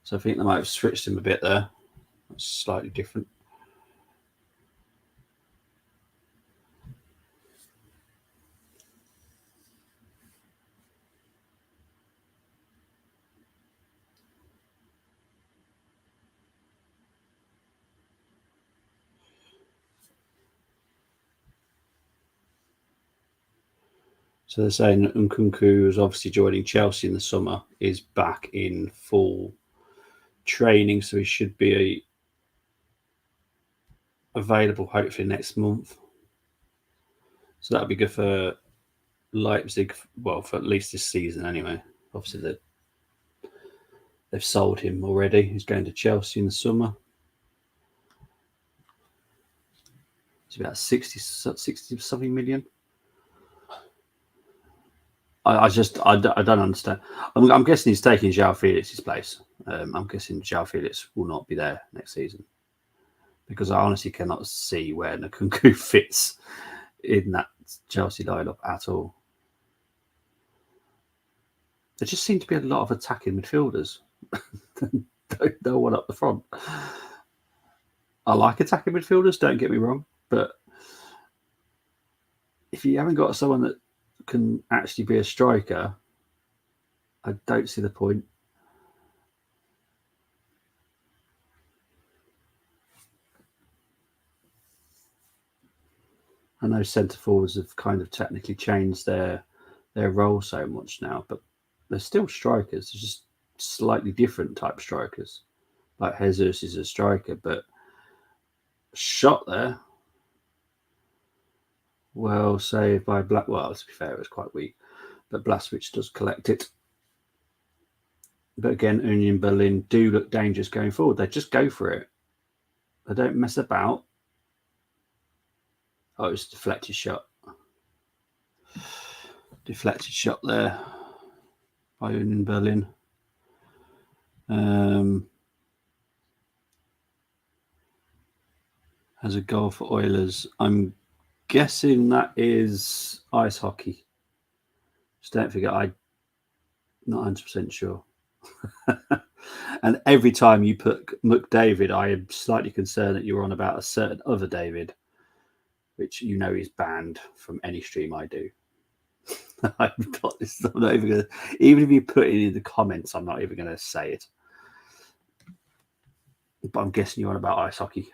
So I think they might have switched him a bit there. That's slightly different. So they're saying Nkunku, who's obviously joining Chelsea in the summer, is back in full training, so he should be available hopefully next month. So that'll be good for Leipzig, well, for at least this season anyway. Obviously, they've sold him already. He's going to Chelsea in the summer. It's about 60 something million. I don't understand. I'm guessing he's taking João Felix's place. I'm guessing João Felix will not be there next season because I honestly cannot see where Nkunku fits in that Chelsea lineup at all. There just seem to be a lot of attacking midfielders. No one up the front. I like attacking midfielders, don't get me wrong, but if you haven't got someone that can actually be a striker, I don't see the point. I know centre forwards have kind of technically changed their role so much now, but they're still strikers. They're just slightly different type strikers. Like Jesus is a striker, but shot there. Well saved by Black. Well, to be fair, it was quite weak, but Blaswich does collect it. But again, Union Berlin do look dangerous going forward. They just go for it. They don't mess about. Oh, it's a deflected shot. Deflected shot there by Union Berlin. Has a goal for Oilers. I'm guessing that is ice hockey. Just don't forget, I'm not 100% sure. And every time you put McDavid, I am slightly concerned that you're on about a certain other David, which is banned from any stream I do. I've got this. I'm not even gonna, even if you put it in the comments, I'm not even going to say it. But I'm guessing you're on about ice hockey.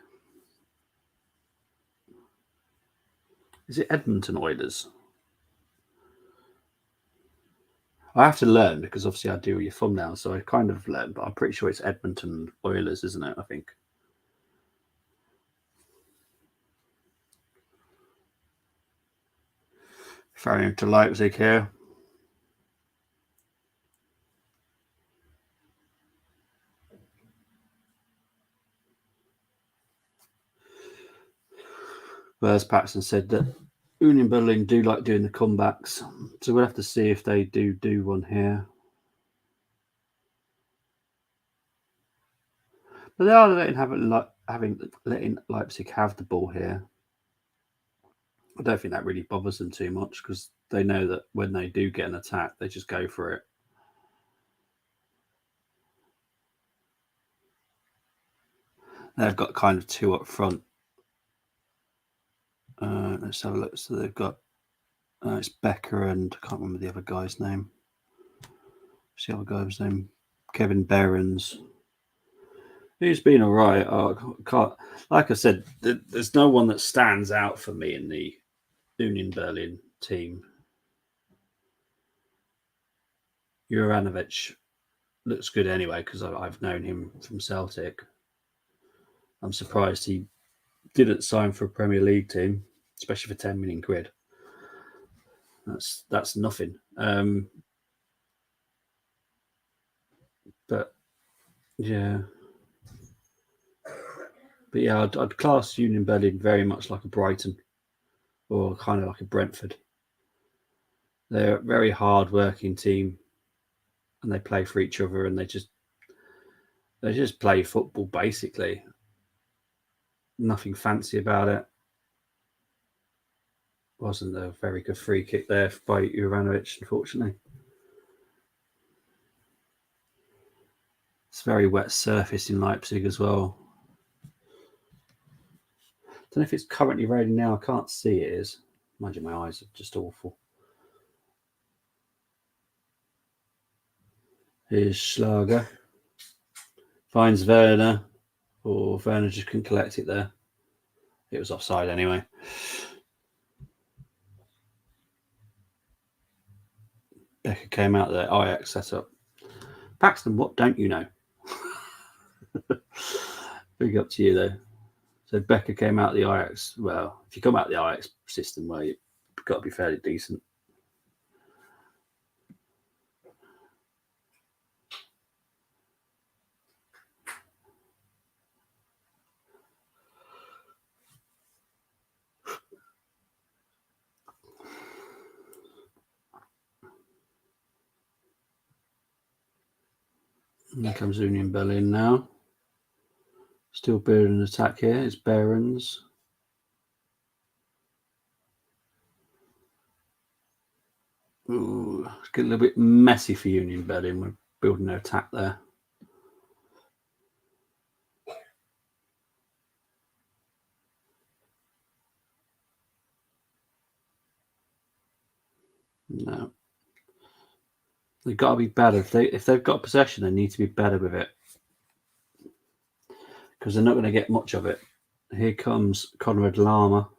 Is it Edmonton Oilers? I have to learn because obviously I do your thumbnail, so I kind of learned, but I'm pretty sure it's Edmonton Oilers, isn't it? I think. Referring to Leipzig here. Whereas Paxton said that Union Berlin do like doing the comebacks, so we'll have to see if they do one here. But they are letting Leipzig have the ball here. I don't think that really bothers them too much because they know that when they do get an attack, they just go for it. They've got kind of two up front. Let's have a look. So they've got it's Becker and I can't remember the other guy's name. What's the other guy's name? Kevin Behrens. He's been all right. Like I said, there's no one that stands out for me in the Union Berlin team. Juranovic looks good anyway because I've known him from Celtic. I'm surprised he didn't sign for a Premier League team, especially for 10 million quid. That's nothing. But yeah. But yeah, I'd class Union Berlin very much like a Brighton or kind of like a Brentford. They're a very hard-working team, and they play for each other, and they just play football basically. Nothing fancy about it. Wasn't a very good free kick there by Juranovic, unfortunately. It's very wet surface in Leipzig as well. Don't know if it's currently raining now. I can't see it is. Imagine my eyes are just awful. Here's Schlager. Finds Werner. Or Werner just couldn't collect it there. It was offside anyway. Becker came out there. Ajax setup. Paxton, what don't you know? Big up to you though. So Becker came out of the Ajax. Well, if you come out of the Ajax system, well, you've got to be fairly decent. And here comes Union Berlin now. Still building an attack here. It's Behrens. Ooh, it's getting a little bit messy for Union Berlin. We're building an attack there. No. They've got to be better. If they've got possession, they need to be better with it. Because they're not going to get much of it. Here comes Conrad Lama.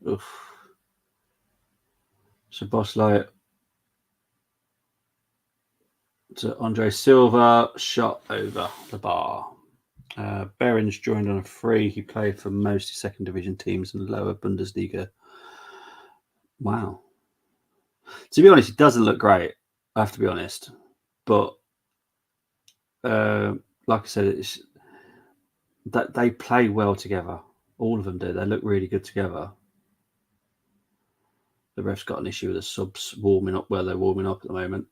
Oof. So Bosley to Andre Silva, shot over the bar. Behrens joined on a free. He played for most second division teams in the lower Bundesliga. Wow. To be honest, it doesn't look great. I have to be honest. But like I said, it's that they play well together. All of them do. They look really good together. The ref's got an issue with the subs warming up where they're warming up at the moment.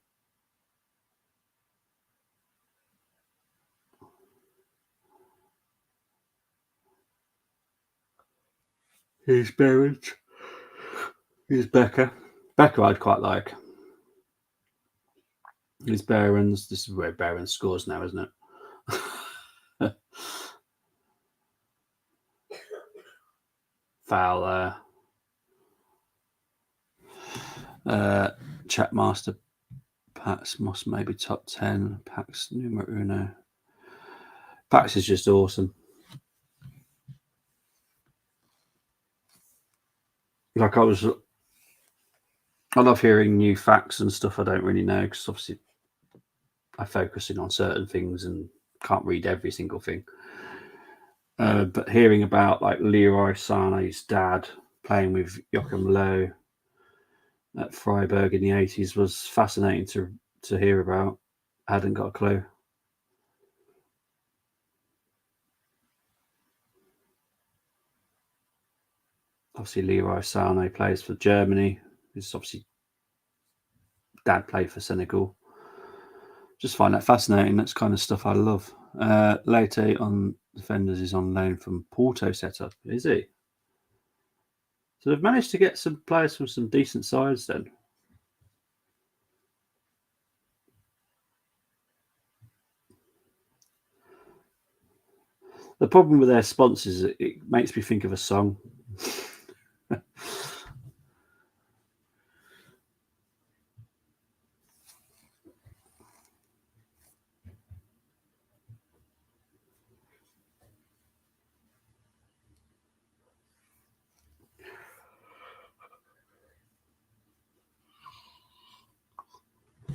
Here's Behrens. Here's Becker. Becker I'd quite like. Here's Behrens. This is where Behrens scores now, isn't it? Foul there. Chatmaster Pax must maybe top 10. Pax numero uno. Pax is just awesome. Like I love hearing new facts and stuff I don't really know because obviously I focus in on certain things and can't read every single thing. But hearing about like Leroy Sané's dad playing with Joachim Low at Freiburg in the 80s was fascinating to hear about. I hadn't got a clue. Obviously, Leroy Sané plays for Germany. His obviously dad played for Senegal. Just find that fascinating. That's kind of stuff I love. Later on Defenders is on loan from Porto setup, is he? So they've managed to get some players from some decent sides then. The problem with their sponsors is it makes me think of a song.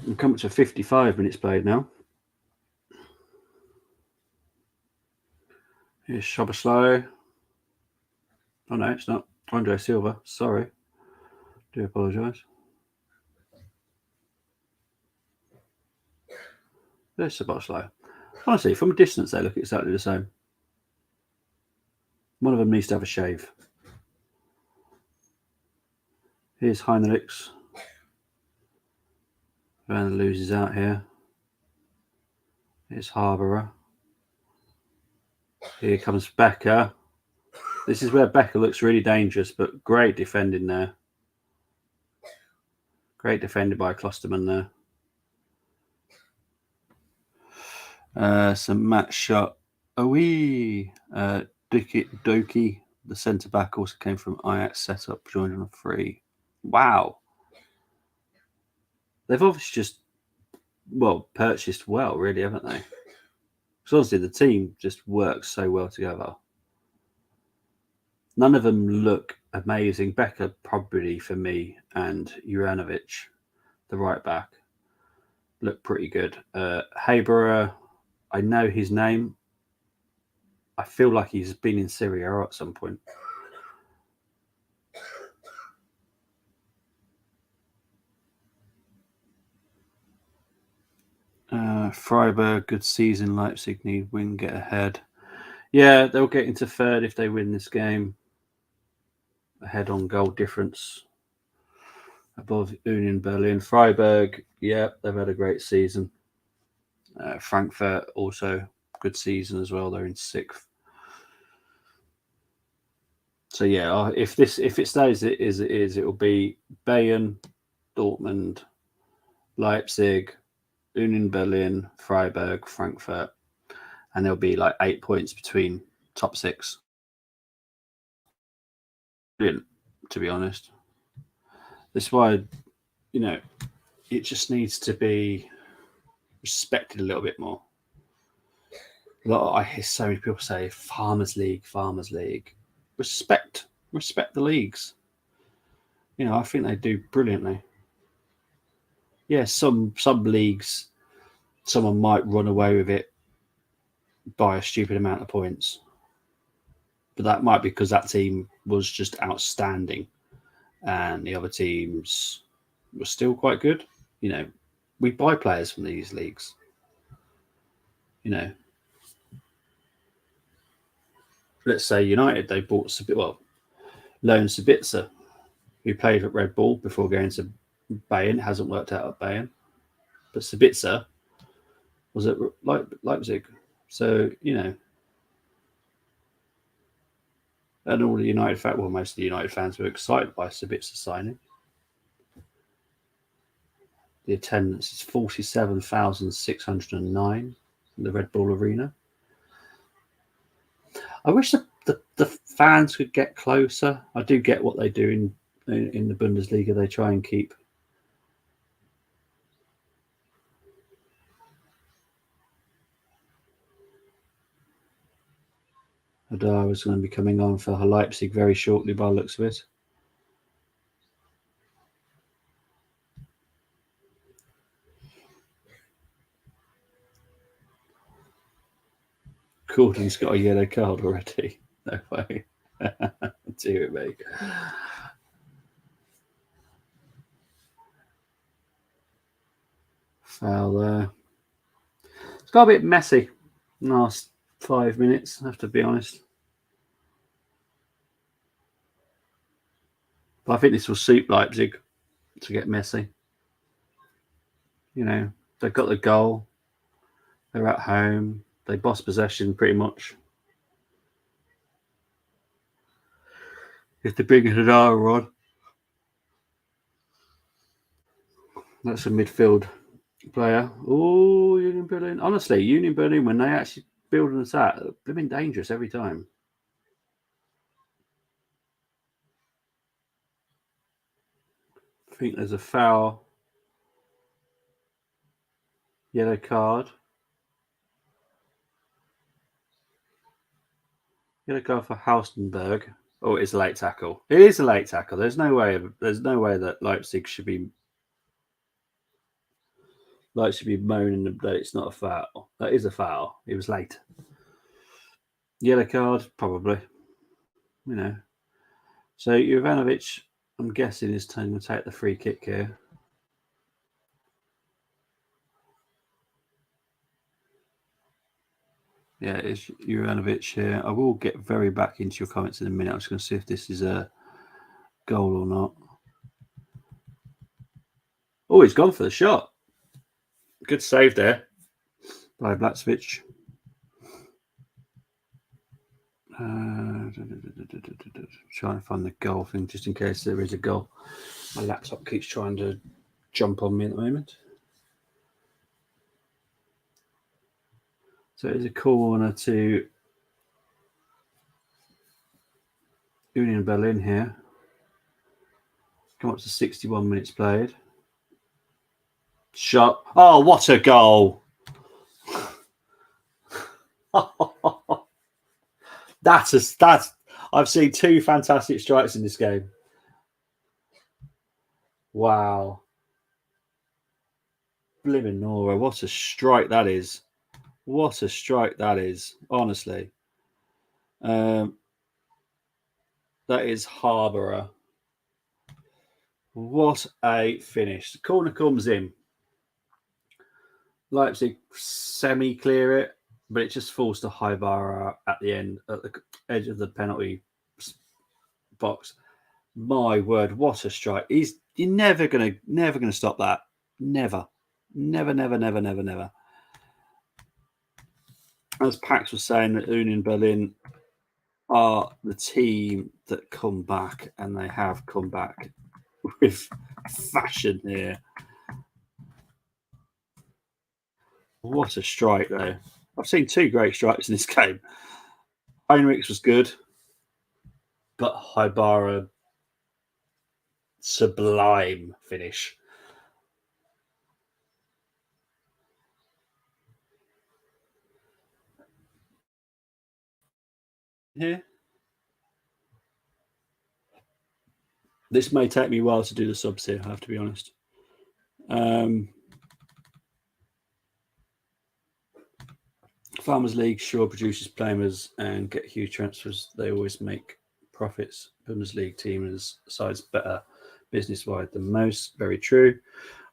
We've come up to 55 minutes played now. Here's Szoboszlai. Oh no, it's not. Andre Silva. Sorry. Do apologise. There's Szoboszlai. Honestly, from a distance, they look exactly the same. One of them needs to have a shave. Here's Heinrichs. Van loses out here. Here's Harborough. Here comes Becker. This is where Becker looks really dangerous, but great defending there. Great defended by Klosterman there. Some match shot. Doki, the centre back, also came from Ajax setup, joined on a free. Wow. They've obviously just, purchased well, really, haven't they? Because honestly, the team just works so well together. None of them look amazing. Becker, probably for me, and Juranovic, the right back, look pretty good. Haberer, I know his name. I feel like he's been in Serie A at some point. Freiburg, good season. Leipzig need win, get ahead. Yeah, they'll get into third if they win this game. Ahead on goal difference. Above Union Berlin. Freiburg, yeah, they've had a great season. Frankfurt, also good season as well. They're in sixth. So yeah, if it stays it is, it will be Bayern, Dortmund, Leipzig, Union Berlin, Freiburg, Frankfurt, and there'll be like 8 points between top six. Brilliant, to be honest. That's why, it just needs to be respected a little bit more. I hear so many people say Farmers League. Respect the leagues. I think they do brilliantly. Yeah, some leagues, someone might run away with it by a stupid amount of points, but that might be because that team was just outstanding, and the other teams were still quite good. We buy players from these leagues. Let's say United, they bought loaned Sabitzer, who played at Red Bull before going to Bayern. It hasn't worked out at Bayern, but Sabitzer was at Leipzig. So, and all the United fans, most of the United fans were excited by Sabitzer signing. The attendance is 47,609 in the Red Bull Arena. I wish the fans could get closer. I do get what they do in the Bundesliga. They try and keep Adar was going to be coming on for Leipzig very shortly by the looks of it. Gordon's got a yellow card already. No way. Dear me. Foul there. It's got a bit messy in the last 5 minutes, I have to be honest. But I think this will suit Leipzig to get messy. You know, they've got the goal. They're at home. They boss possession pretty much. If they bring Hadara on, that's a midfield player. Oh, Union Berlin. Honestly, Union Berlin, when they actually build an attack, they've been dangerous every time. I think there's a foul. Yellow card. Yellow card for Haustenberg. Oh, it's a late tackle. It is a late tackle. There's no way that Leipzig should be moaning that it's not a foul. That is a foul. It was late. Yellow card, probably. You know. So Jovanovic, I'm guessing, is going to take the free kick here. Yeah, it's Jovanovic here. I will get very back into your comments in a minute. I'm just going to see if this is a goal or not. Oh, he's gone for the shot. Good save there by Blatzvich. Trying to find the goal thing just in case there is a goal. My laptop keeps trying to jump on me at the moment. So it's a corner to Union Berlin here. Come up to 61 minutes played. Shot. Oh, what a goal! That's I've seen two fantastic strikes in this game. Wow. Blimmin' Nora, what a strike that is. What a strike that is, honestly. That is Harborough. What a finish. The corner comes in. Leipzig semi-clear it, but it just falls to Harborough at the end, at the edge of the penalty box. My word, what a strike. You're never gonna stop that. Never. As Pax was saying, that Union Berlin are the team that come back, and they have come back with fashion here. What a strike, though. I've seen two great strikes in this game. Heinrichs was good, but Haibara, sublime finish. Here. This may take me a while to do the subs here, I have to be honest. Farmers League sure produces players and get huge transfers. They always make profits. Bundesliga teams sides better business-wide than most. Very true.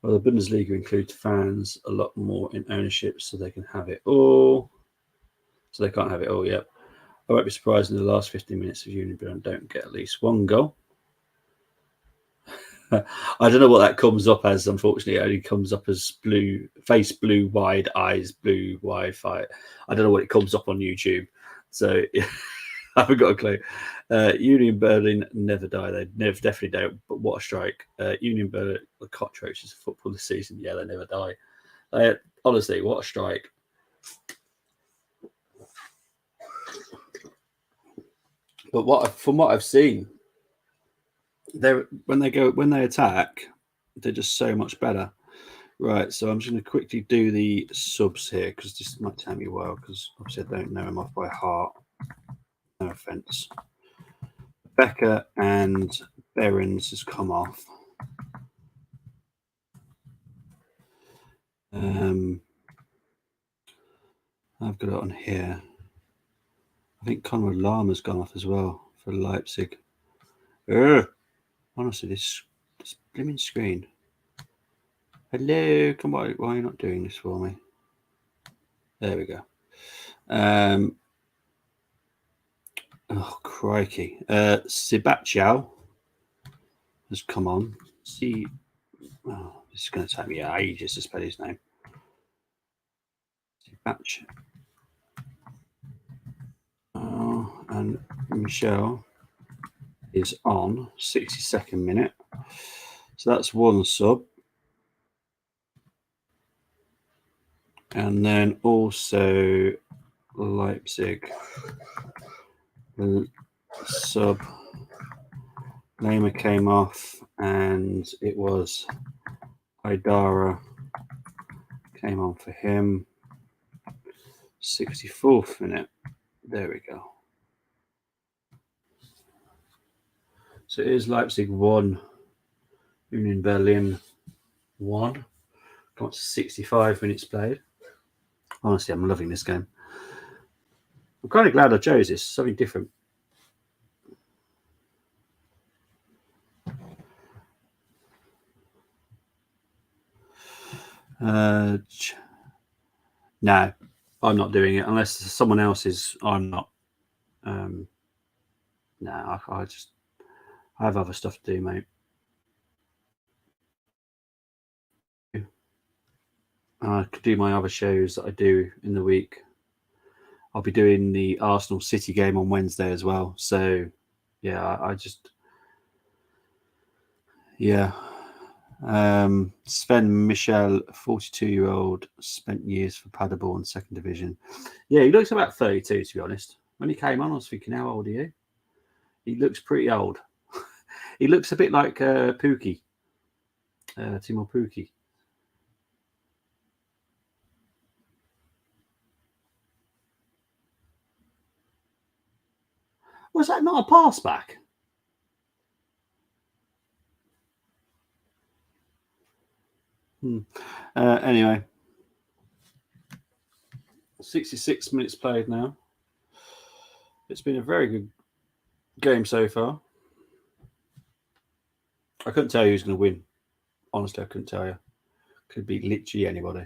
Well, the Bundesliga includes fans a lot more in ownership, so they can have it all. So they can't have it all yet. I won't be surprised in the last 15 minutes of Union Berlin don't get at least one goal. I don't know what that comes up as. Unfortunately, it only comes up as blue face, blue wide eyes, blue Wi-Fi. I don't know what it comes up on YouTube. So I haven't got a clue. Union Berlin never die. They definitely don't. But what a strike! Union Berlin, the cockroaches of football this season. Yeah, they never die. Honestly, what a strike! But from what I've seen, when they attack, they're just so much better. Right, so I'm just going to quickly do the subs here because this might take me a while because obviously I don't know them off by heart. No offense. Becker and Behrens has come off. I've got it on here. think Conrad Lama's gone off as well for Leipzig. Honestly, this blimmin' screen. Hello, come on, why are you not doing this for me? There we go. Oh, crikey. Sebastião has come on. See, oh, this is going to take me ages to spell his name. Sebastião. And Michelle is on 62nd minute. So that's one sub. And then also Leipzig sub. Lema came off and it was Idara came on for him. 64th minute. There we go. So it is Leipzig 1, Union Berlin 1. Got to 65 minutes played. Honestly, I'm loving this game. I'm kind of glad I chose this. Something different. No, I'm not doing it unless someone else is. I'm not. No, I have other stuff to do, mate. I could do my other shows that I do in the week. I'll be doing the Arsenal City game on Wednesday as well. So, yeah, Sven Michel, 42-year-old, spent years for Paderborn, second division. Yeah, he looks about 32, to be honest. When he came on, I was thinking, how old are you? He looks pretty old. He looks a bit like Pookie, Timo Pookie. Was that not a pass back? Anyway, 66 minutes played now. It's been a very good game so far. I couldn't tell you who's going to win. Honestly, I couldn't tell you. Could be literally anybody.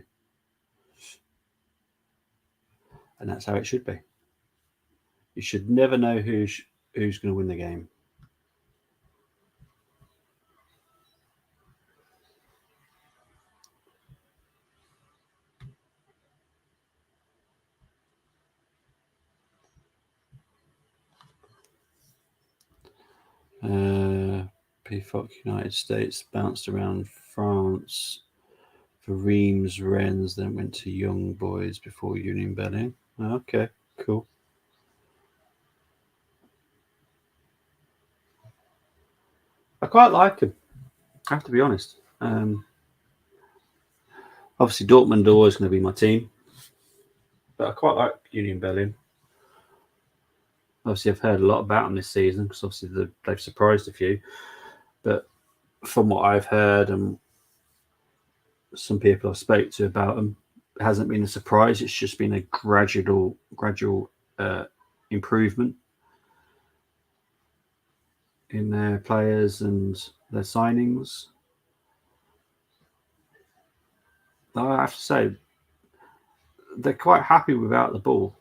And that's how it should be. You should never know who's going to win the game. PFOC United States bounced around France for Reims, Rennes, then went to Young Boys before Union Berlin. Okay, cool. I quite like him, I have to be honest. Obviously, Dortmund are always going to be my team, but I quite like Union Berlin. Obviously, I've heard a lot about them this season because obviously they've surprised a few. But from what I've heard and some people I've spoke to about them, it hasn't been a surprise. It's just been a gradual improvement in their players and their signings. I have to say, they're quite happy without the ball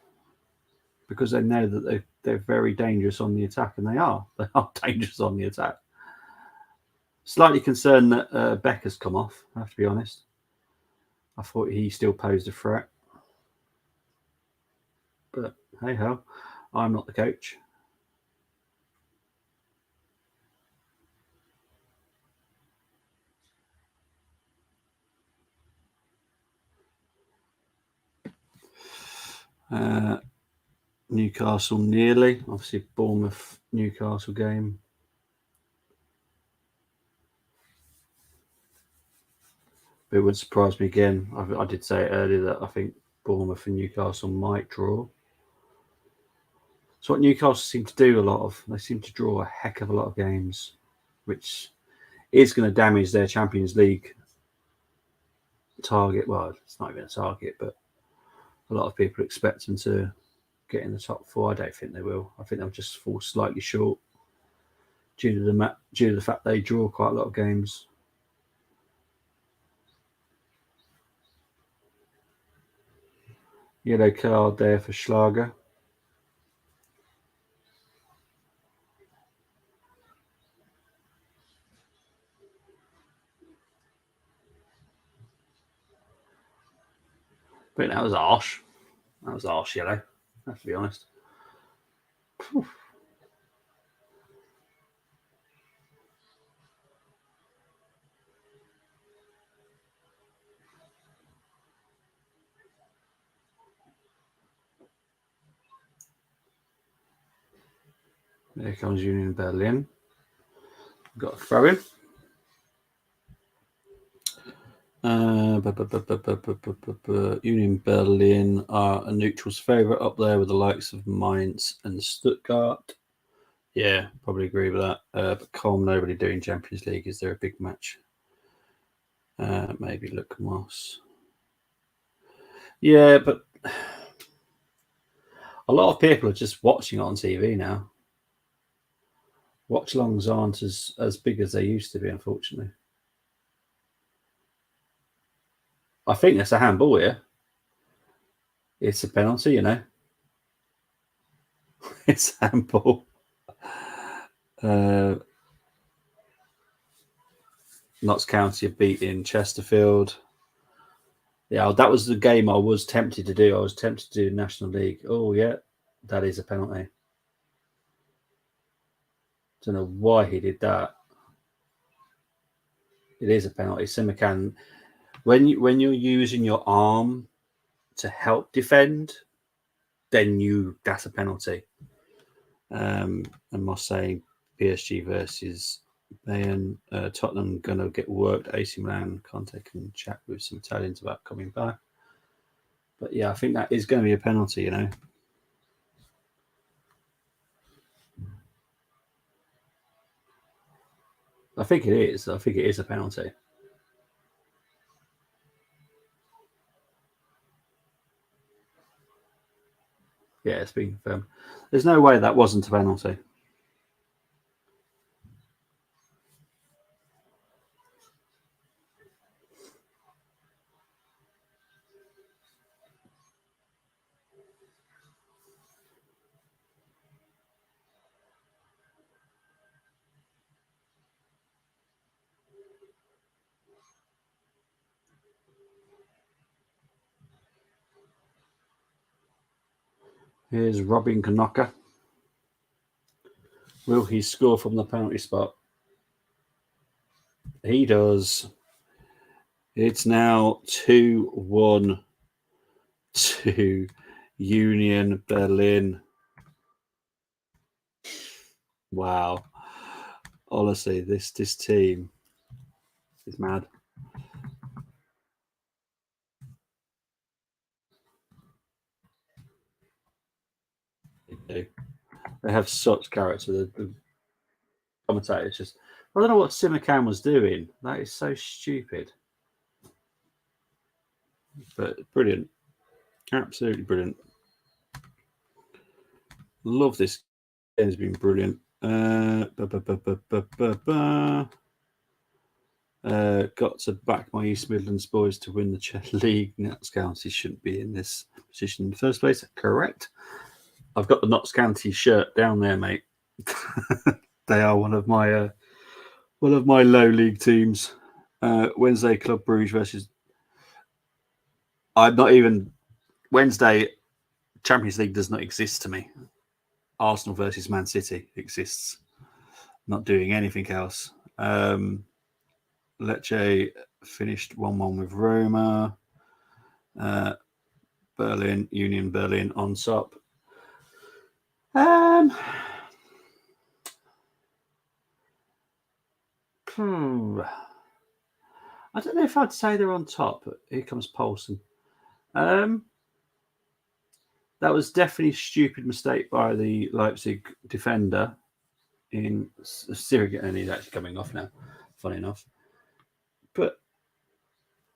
because they know that they're very dangerous on the attack, and they are dangerous on the attack. Slightly concerned that Beck has come off, I have to be honest. I thought he still posed a threat. But hey ho, I'm not the coach. Newcastle nearly. Obviously, Bournemouth Newcastle game. It would surprise me again. I did say earlier that I think Bournemouth and Newcastle might draw. So what Newcastle seem to do a lot of, they seem to draw a heck of a lot of games, which is going to damage their Champions League target. Well, it's not even a target, but a lot of people expect them to get in the top 4. I don't think they will. I think they'll just fall slightly short due to the fact they draw quite a lot of games. Yellow card there for Schlager. But that was harsh. That was harsh yellow. I have to be honest. Whew. There comes Union Berlin. Got a throw in. Union Berlin are a neutral's favourite up there with the likes of Mainz and Stuttgart. Yeah, probably agree with that. But Colm, nobody doing Champions League. Is there a big match? Maybe Luke Moss. Yeah, but a lot of people are just watching it on TV now. Watchalongs aren't as big as they used to be, unfortunately. I think that's a handball here. It's a penalty, you know. It's a handball. Notts County are beating Chesterfield. Yeah, that was the game I was tempted to do. I was tempted to do National League. Oh, yeah, that is a penalty. Don't know why he did that. It is a penalty. Simakan, when you're using your arm to help defend, then that's a penalty. And Moss saying PSG versus Bayern, Tottenham gonna get worked. AC Milan, Conte can chat with some Italians about coming back. But yeah, I think that is going to be a penalty, you know. I think it is. I think it is a penalty. Yeah, it's been confirmed. There's no way that wasn't a penalty. Here's Robin Knocker. Will he score from the penalty spot? He does. It's now 2-1 to Union Berlin. Wow. Honestly, this team is mad. They have such character. The commentators just, I don't know what Simakan was doing. That is so stupid. But brilliant. Absolutely brilliant. Love this. It's been brilliant. Got to back my East Midlands boys to win the league. Notts County shouldn't be in this position in the first place. Correct. I've got the Notts County shirt down there, mate. They are one of my low league teams. Wednesday, Club Brugge versus. I'm not even. Wednesday, Champions League does not exist to me. Arsenal versus Man City exists. Not doing anything else. Lecce finished 1-1 with Roma. Berlin, Union Berlin on top. I don't know if I'd say they're on top. But here comes Paulson. That was definitely a stupid mistake by the Leipzig defender in Sirigan, and he's actually coming off now, funny enough. But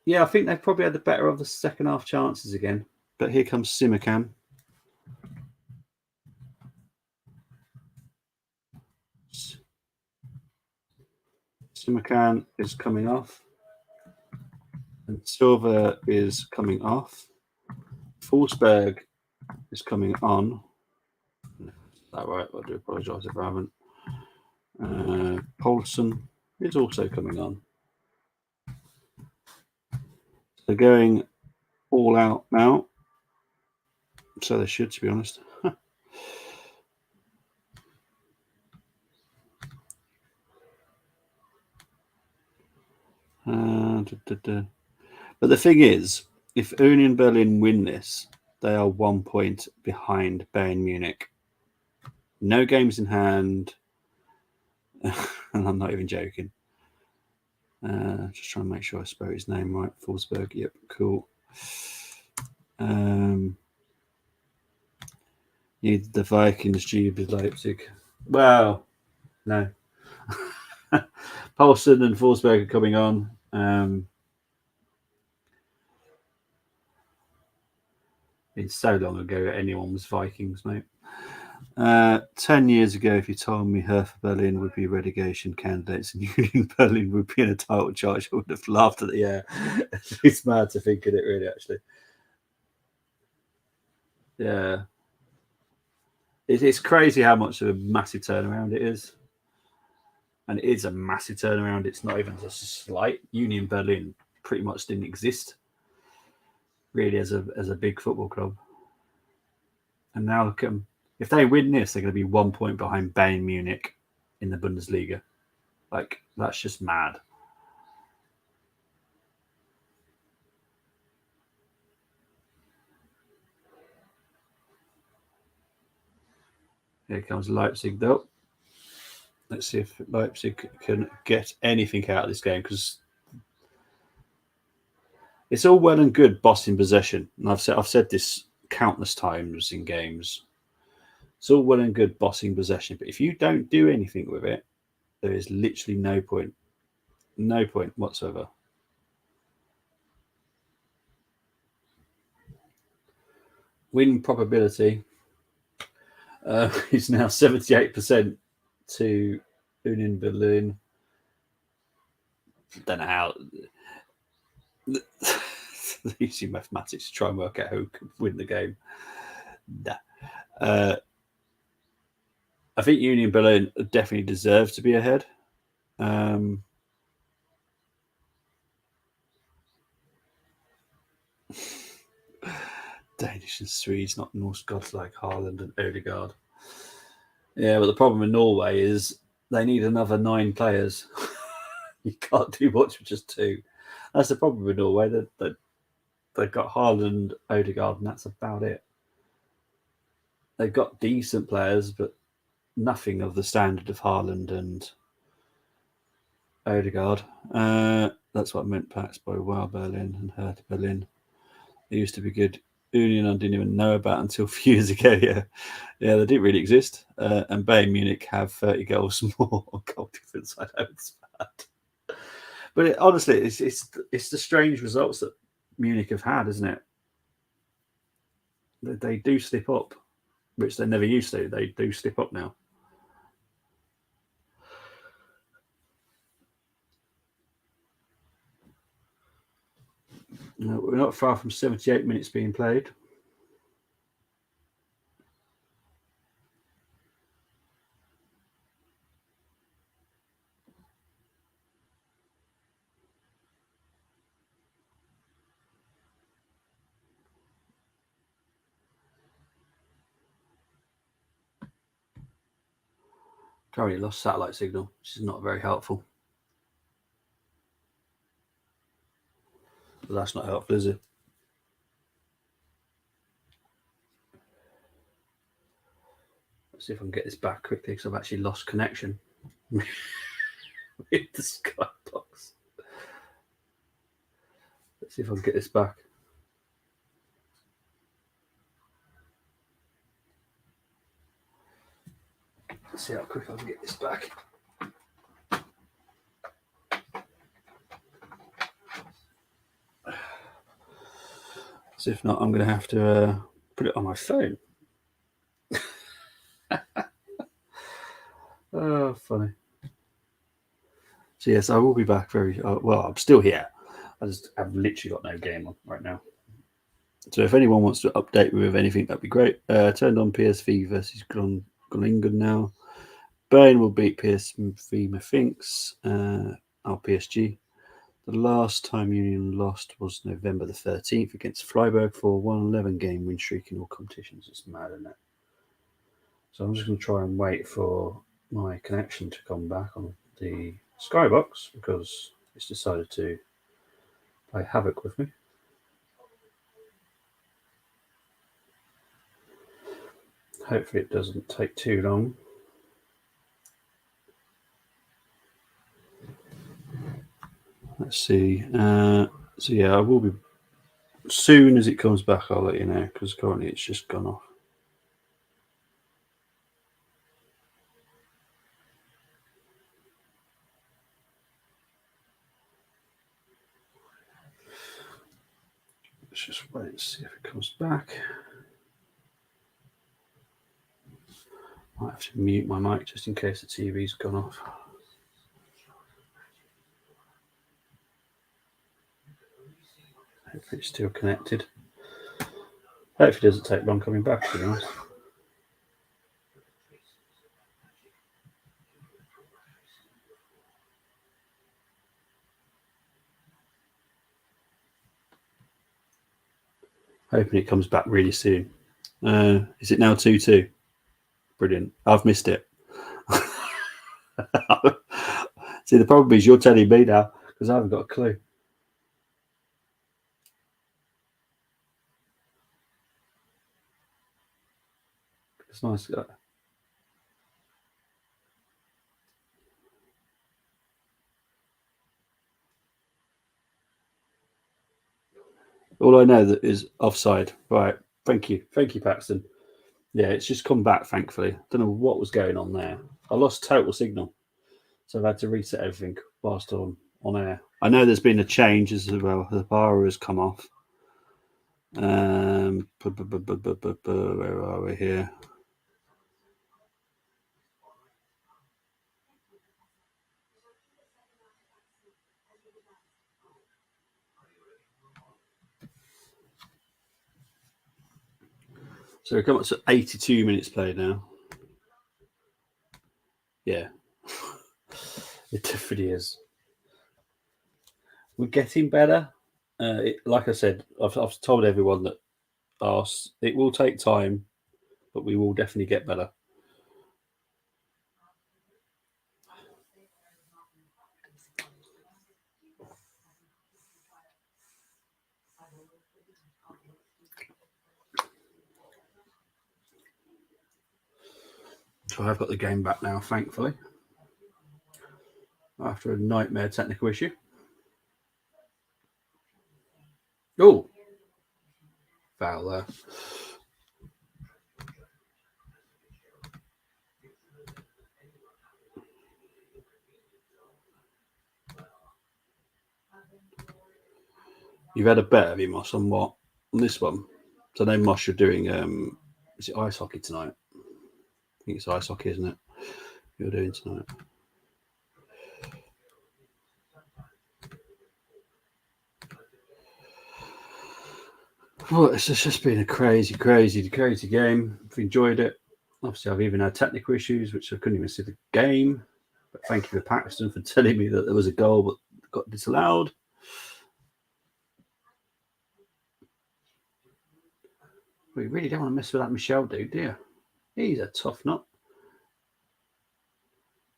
yeah, I think they probably had the better of the second half chances again. But here comes Simakan. Simakan is coming off. And Silva is coming off. Forsberg is coming on. Is that right? I do apologise if I haven't. Poulsen is also coming on. They're going all out now. So they should, to be honest. But the thing is, if Union Berlin win this, they are 1 point behind Bayern Munich. No games in hand. And I'm not even joking. Just trying to make sure I spell his name right. Forsberg. Yep, cool. Need the Vikings, Juve, Leipzig. Well, no. Poulsen and Forsberg are coming on. Been so long ago anyone was Vikings, mate. 10 years ago, if you told me Hertha Berlin would be relegation candidates and Union Berlin would be in a title charge, I would have laughed at the air. It's mad to think of it, really, actually. Yeah. It's crazy how much of a massive turnaround it is. And it is a massive turnaround. It's not even just a slight. Union Berlin pretty much didn't exist, really, as a big football club. And now look at them. If they win this, they're going to be 1 point behind Bayern Munich in the Bundesliga. Like, that's just mad. Here comes Leipzig, though. Let's see if Leipzig can get anything out of this game, because it's all well and good bossing possession. And I've said this countless times in games. It's all well and good bossing possession, but if you don't do anything with it, there is literally no point. No point whatsoever. Win probability is now 78% to Union Berlin. Don't know how. They use mathematics to try and work out who could win the game. Nah. I think Union Berlin definitely deserve to be ahead. Danish and Swedes, not Norse gods like Haaland and Odegaard. Yeah, but the problem in Norway is they need another 9 players. You can't do much with just 2. That's the problem with Norway. They've got Haaland, Odegaard, and that's about it. They've got decent players, but nothing of the standard of Haaland and Odegaard. That's what I meant, perhaps, by Wow Berlin and Hertha Berlin. They used to be good. Union I didn't even know about until a few years ago. Yeah, they didn't really exist. And Bayern Munich have 30 goals more goal difference. I know it's bad, but honestly, it's the strange results that Munich have had, isn't it? They do slip up, which they never used to. They do slip up now. No, we're not far from 78 minutes being played. Currently lost satellite signal, which is not very helpful. But that's not helpful, is it? Let's see if I can get this back quickly, because I've actually lost connection with the Skybox. Let's see if I can get this back. Let's see how quick I can get this back. So if not, I'm going to have to put it on my phone. Oh, funny. So yes, I will be back very well. I'm still here. I've literally got no game on right now. So if anyone wants to update me with anything, that'd be great. Turned on PSV versus Groningen now. Bayern will beat PSV, methinks. Our PSG. The last time Union lost was November the 13th against Freiburg for 111 game win streak in all competitions. It's mad, isn't it? So I'm just going to try and wait for my connection to come back on the Skybox because it's decided to play havoc with me. Hopefully it doesn't take too long. Let's see. So yeah, I will be as soon as it comes back. I'll let you know because currently it's just gone off. Let's just wait and see if it comes back. Might have to mute my mic just in case the TV's gone off. Hopefully it's still connected. Hopefully it doesn't take long coming back, to be honest. Hoping it comes back really soon. Is it now 2-2? Brilliant. I've missed it. See, the problem is you're telling me now because I haven't got a clue. It's nice. All I know that is offside. Right. Thank you, Paxton. Yeah, it's just come back. Thankfully, don't know what was going on there. I lost total signal, so I've had to reset everything whilst on air. I know there's been a change as well. The bar has come off. Where are we here? So we're coming up to 82 minutes played now. Yeah, it definitely is. We're getting better. Like I said, I've told everyone that it will take time, but we will definitely get better. So I've got the game back now, thankfully, after a nightmare technical issue. Oh, foul there. You've had a bet, have you, Moss, on what? On this one? So I know, Moss, you're doing, is it ice hockey tonight? I think it's ice hockey, isn't it? You're doing tonight. Well, it's just been a crazy game. I've enjoyed it. Obviously, I've even had technical issues, which I couldn't even see the game. But thank you for Paxton for telling me that there was a goal but got disallowed. We really don't want to mess with that Michel dude, do you? He's a tough nut.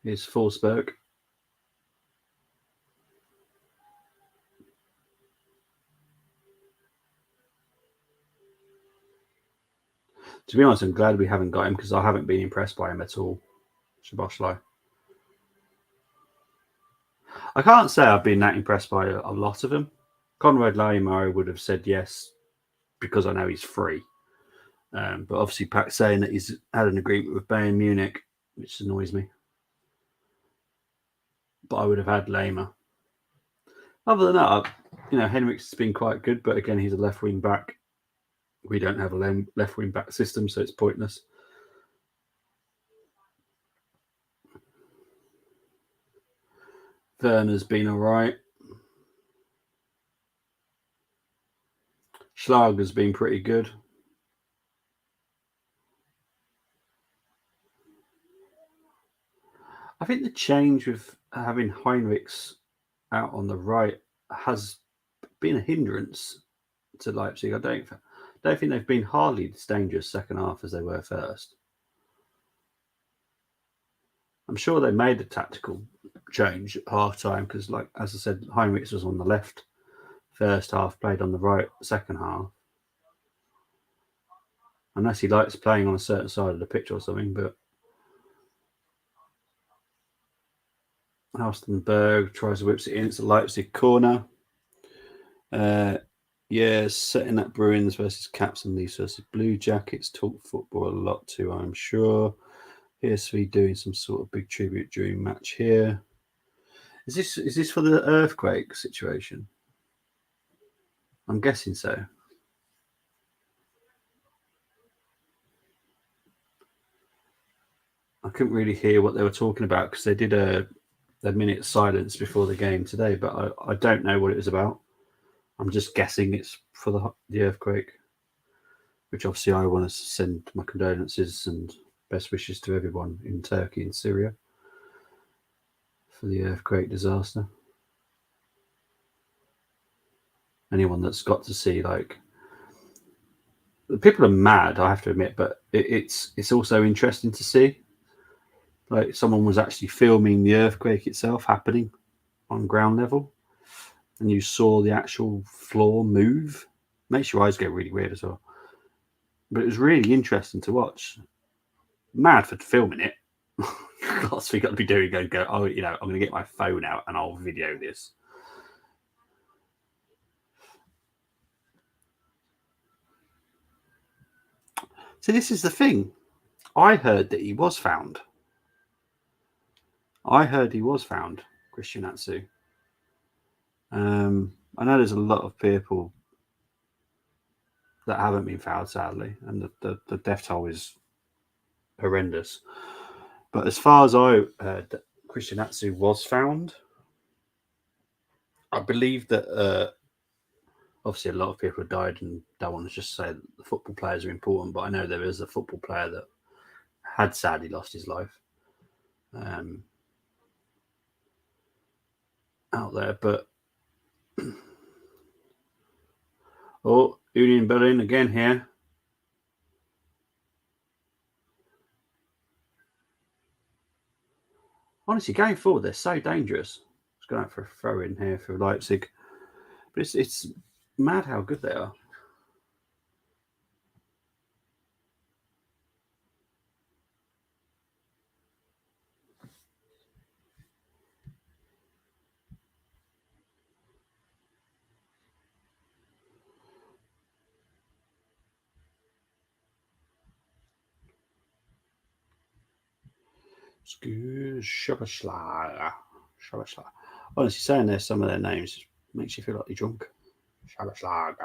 Here's Forsberg. To be honest, I'm glad we haven't got him because I haven't been impressed by him at all. Watchalong. I can't say I've been that impressed by a lot of them. Conrad Laimer would have said yes because I know he's free. But obviously, Pat's saying that he's had an agreement with Bayern Munich, which annoys me. But I would have had Laimer. Other than that, Henrik's been quite good, but again, he's a left wing back. We don't have a left wing back system, so it's pointless. Werner's been all right. Schlager's been pretty good. I think the change with having Heinrichs out on the right has been a hindrance to Leipzig. I don't think they've been hardly as dangerous second half as they were first. I'm sure they made a tactical change at half time because, like as I said, Heinrichs was on the left first half, played on the right second half. Unless he likes playing on a certain side of the pitch or something, but Halstenberg tries to whips it in. It's a Leipzig corner. Yeah, setting that Bruins versus Caps and Leafs versus Blue Jackets. Talk football a lot too, I'm sure. PSV doing some sort of big tribute during match here. Is this for the earthquake situation? I'm guessing so. I couldn't really hear what they were talking about because they did a minute silence before the game today, but I don't know what it was about. I'm just guessing it's for the earthquake, which obviously I want to send my condolences and best wishes to everyone in Turkey and Syria for the earthquake disaster. Anyone that's got to see, like, the people are mad, I have to admit, but it's also interesting to see. Like, someone was actually filming the earthquake itself happening on ground level, and you saw the actual floor move. Makes your eyes get really weird as well. But it was really interesting to watch. Mad for filming it. That's what you got to be doing. Go, oh, I'm going to get my phone out and I'll video this. So this is the thing. I heard that he was found. Christian Atsu. I know there's a lot of people that haven't been found, sadly, and the death toll is horrendous. But as far as I heard, that Christian Atsu was found. I believe that obviously a lot of people have died, and don't want to just say that the football players are important, but I know there is a football player that had sadly lost his life out there. But oh, Union Berlin again here. Honestly, going forward, they're so dangerous. It's going out for a throw in here for Leipzig, but it's mad how good they are. Shabashla. Honestly, saying there's some of their names makes you feel like you're drunk. Shabashla.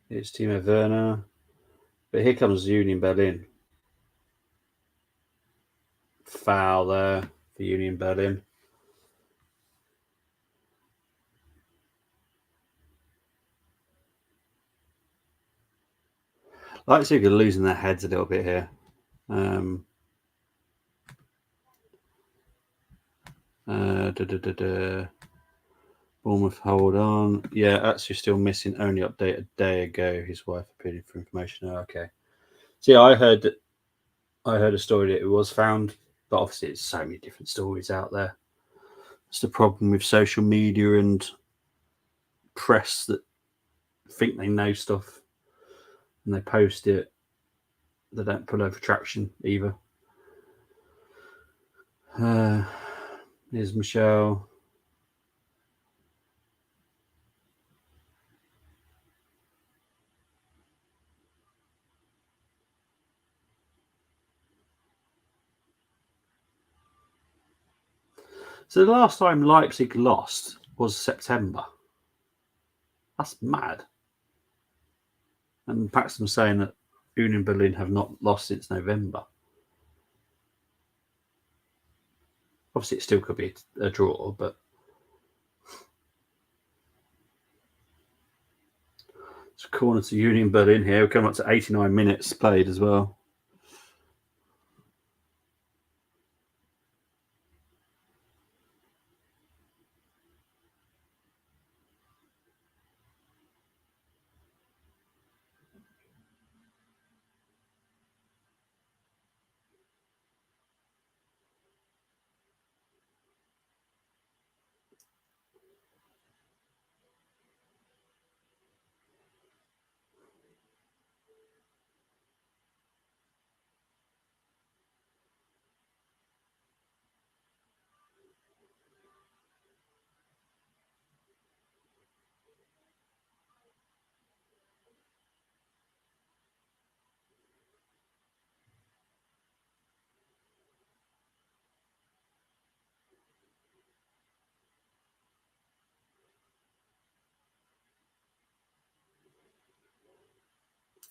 Here's Timo Werner. But here comes Union Berlin. Foul there for Union Berlin. Leipzig are losing their heads a little bit here. Bournemouth, hold on. Yeah, actually still missing. Only update a day ago. His wife appeared for information. Oh, okay. See, I heard a story that it was found, but obviously it's so many different stories out there. It's the problem with social media and press that think they know stuff and they post it. They don't put over traction either. Here's Michelle. So the last time Leipzig lost was September. That's mad. And Paxton saying that Union Berlin have not lost since November. Obviously, it still could be a draw, but it's a corner to Union Berlin here. We're coming up to 89 minutes played as well.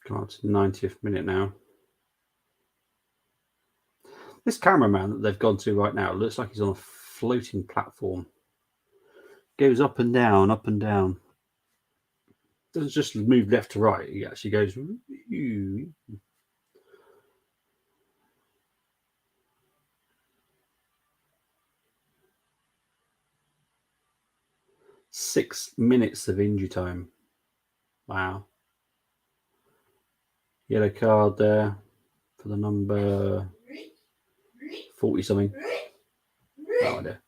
Come up to the 90th minute now. This cameraman that they've gone to right now looks like he's on a floating platform. Goes up and down, up and down. Doesn't just move left to right. He actually goes. 6 minutes of injury time. Wow. Yellow card there for the number 40 something. No idea.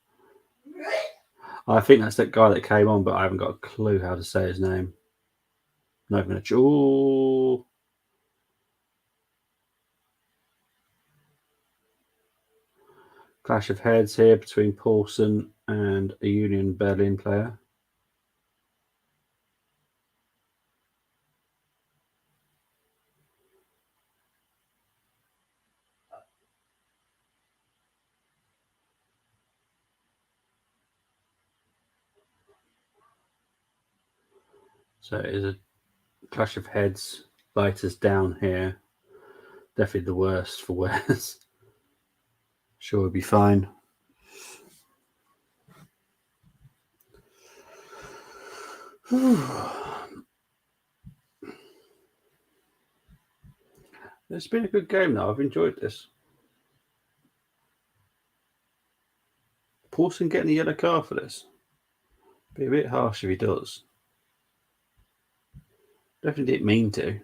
I think that's that guy that came on, but I haven't got a clue how to say his name. Not even a. Ooh. Clash of heads here between Paulson and a Union Berlin player. So it is a clash of heads. Lighters down here. Definitely the worst for wears. Sure, it'll be fine. It's been a good game though. I've enjoyed this. Paulson getting a yellow card for this. Be a bit harsh if he does. Definitely didn't mean to.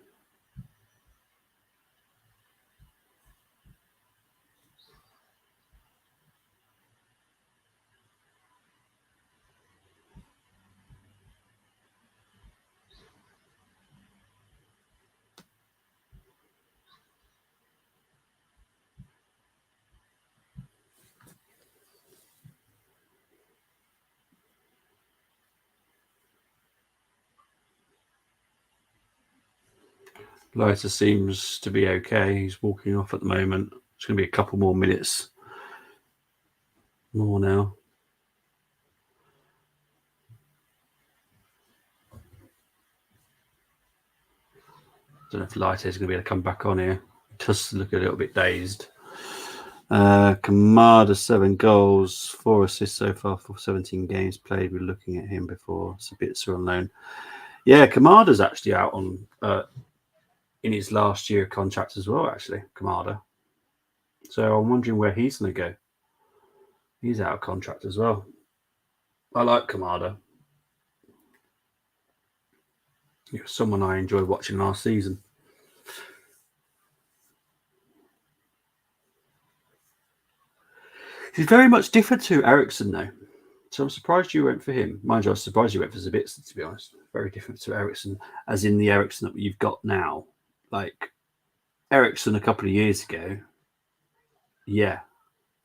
Leiter seems to be okay. He's walking off at the moment. It's going to be a couple more minutes. More now. Don't know if Leiter is going to be able to come back on here. He does look a little bit dazed. Kamada 7 goals, 4 assists so far for 17 games played. We were looking at him before. Sabitzer on loan. Yeah, Kamada's actually out on in his last year of contract as well, actually, Kamada. So I'm wondering where he's going to go. He's out of contract as well. I like Kamada. He was someone I enjoyed watching last season. He's very much different to Ericsson, though. So I'm surprised you went for him. Mind you, I was surprised you went for Zabitzer, to be honest. Very different to Ericsson, as in the Ericsson that you've got now. Like Ericsson a couple of years ago, yeah,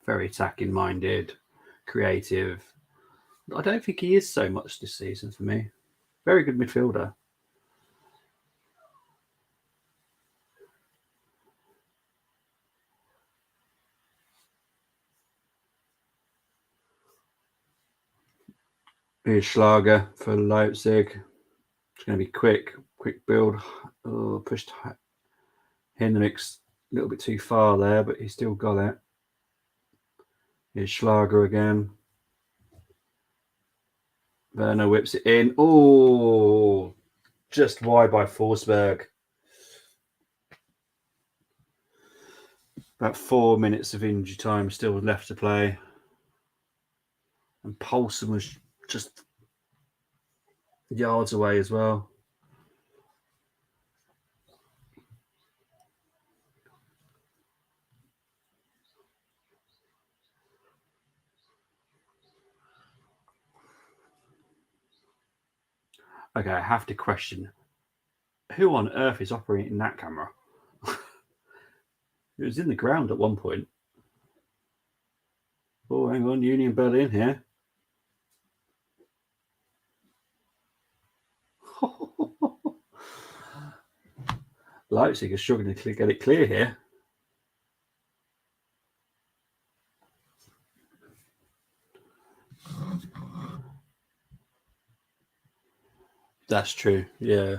very attacking minded, creative. I don't think he is so much this season for me. Very good midfielder. Here's Schlager for Leipzig. It's going to be quick build. Oh, pushed Hendricks a little bit too far there, but he still got it. Here's Schlager again. Werner whips it in. Oh, just wide by Forsberg. About 4 minutes of injury time still left to play. And Poulsen was just yards away as well. Okay, I have to question, who on earth is operating that camera? It was in the ground at one point. Oh, hang on, Union Berlin here. Leipzig is struggling to get it clear here. That's true, yeah.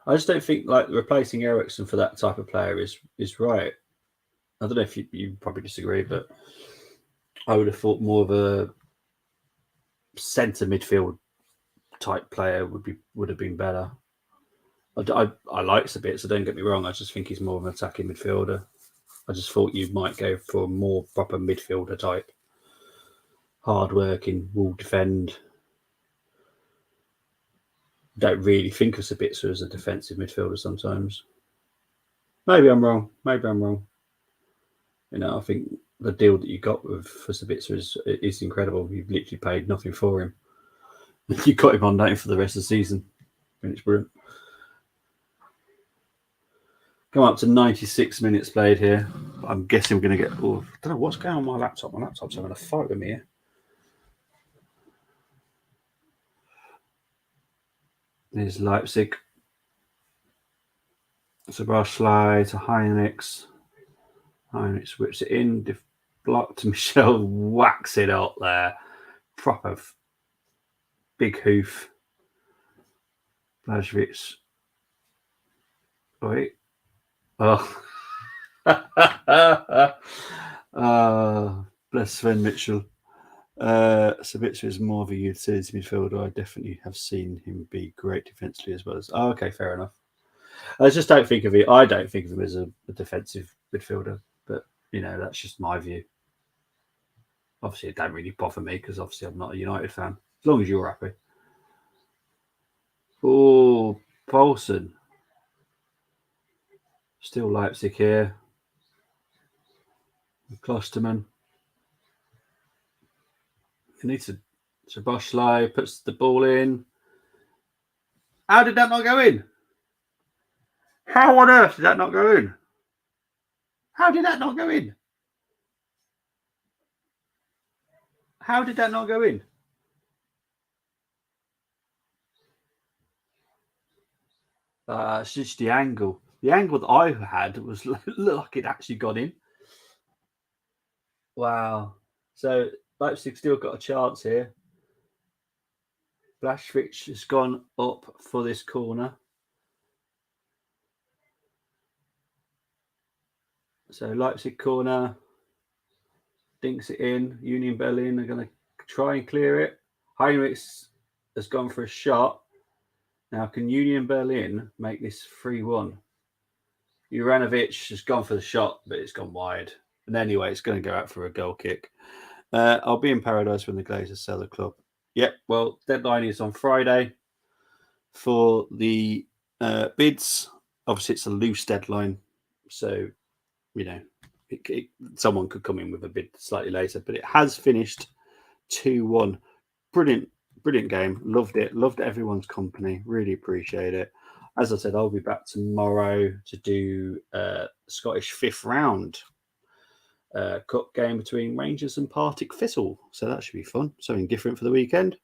I just don't think like replacing Ericsson for that type of player is right. I don't know if you probably disagree, but I would have thought more of a centre midfield type player would have been better. I like Sabitzer, so don't get me wrong. I just think he's more of an attacking midfielder. I just thought you might go for a more proper midfielder type, hard working, will defend. Don't really think of Sabitzer as a defensive midfielder sometimes. Maybe I'm wrong. You know, I think the deal that you got for Sabitzer is incredible. You've literally paid nothing for him. You got him on loan for the rest of the season. And it's brilliant. Come up to 96 minutes played here. I'm guessing we're going to get. Oh, I don't know what's going on with my laptop. My laptop's having a fight with me here. There's Leipzig. Sabah to Heinrichs. Heinrichs whips it in. Blocked. Michel whacks it up there. Proper big hoof. Blažević. Wait. Oh. Bless Sven Mitchell. Sabitzer is more of a utility midfielder. I definitely have seen him be great defensively as well as. Oh, okay, fair enough. I just don't think of it. I don't think of him as a defensive midfielder, but you know that's just my view. Obviously, it don't really bother me because obviously I'm not a United fan. As long as you're happy. Oh, Poulsen. Still Leipzig here. Klosterman. He needs to. Szoboszlai puts the ball in. How did that not go in? How on earth did that not go in? How did that not go in? How did that not go in? It's just the angle. The angle that I had was looked like it actually got in. Wow. So Leipzig still got a chance here. Blažević has gone up for this corner. So Leipzig corner. Dinks it in. Union Berlin are going to try and clear it. Heinrichs has gone for a shot. Now, can Union Berlin make this 3-1? Juranovic has gone for the shot, but it's gone wide. And anyway, it's going to go out for a goal kick. I'll be in paradise when the Glazers sell the club. Yep, well, deadline is on Friday for the bids. Obviously, it's a loose deadline. So, you know, someone could come in with a bid slightly later. But it has finished 2-1. Brilliant game. Loved it. Loved everyone's company. Really appreciate it. As I said, I'll be back tomorrow to do Scottish fifth round cup game between Rangers and Partick Thistle. So that should be fun. Something different for the weekend.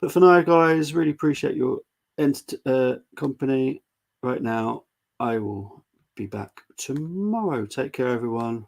But for now, guys, really appreciate your company. Right now, I will be back tomorrow. Take care, everyone.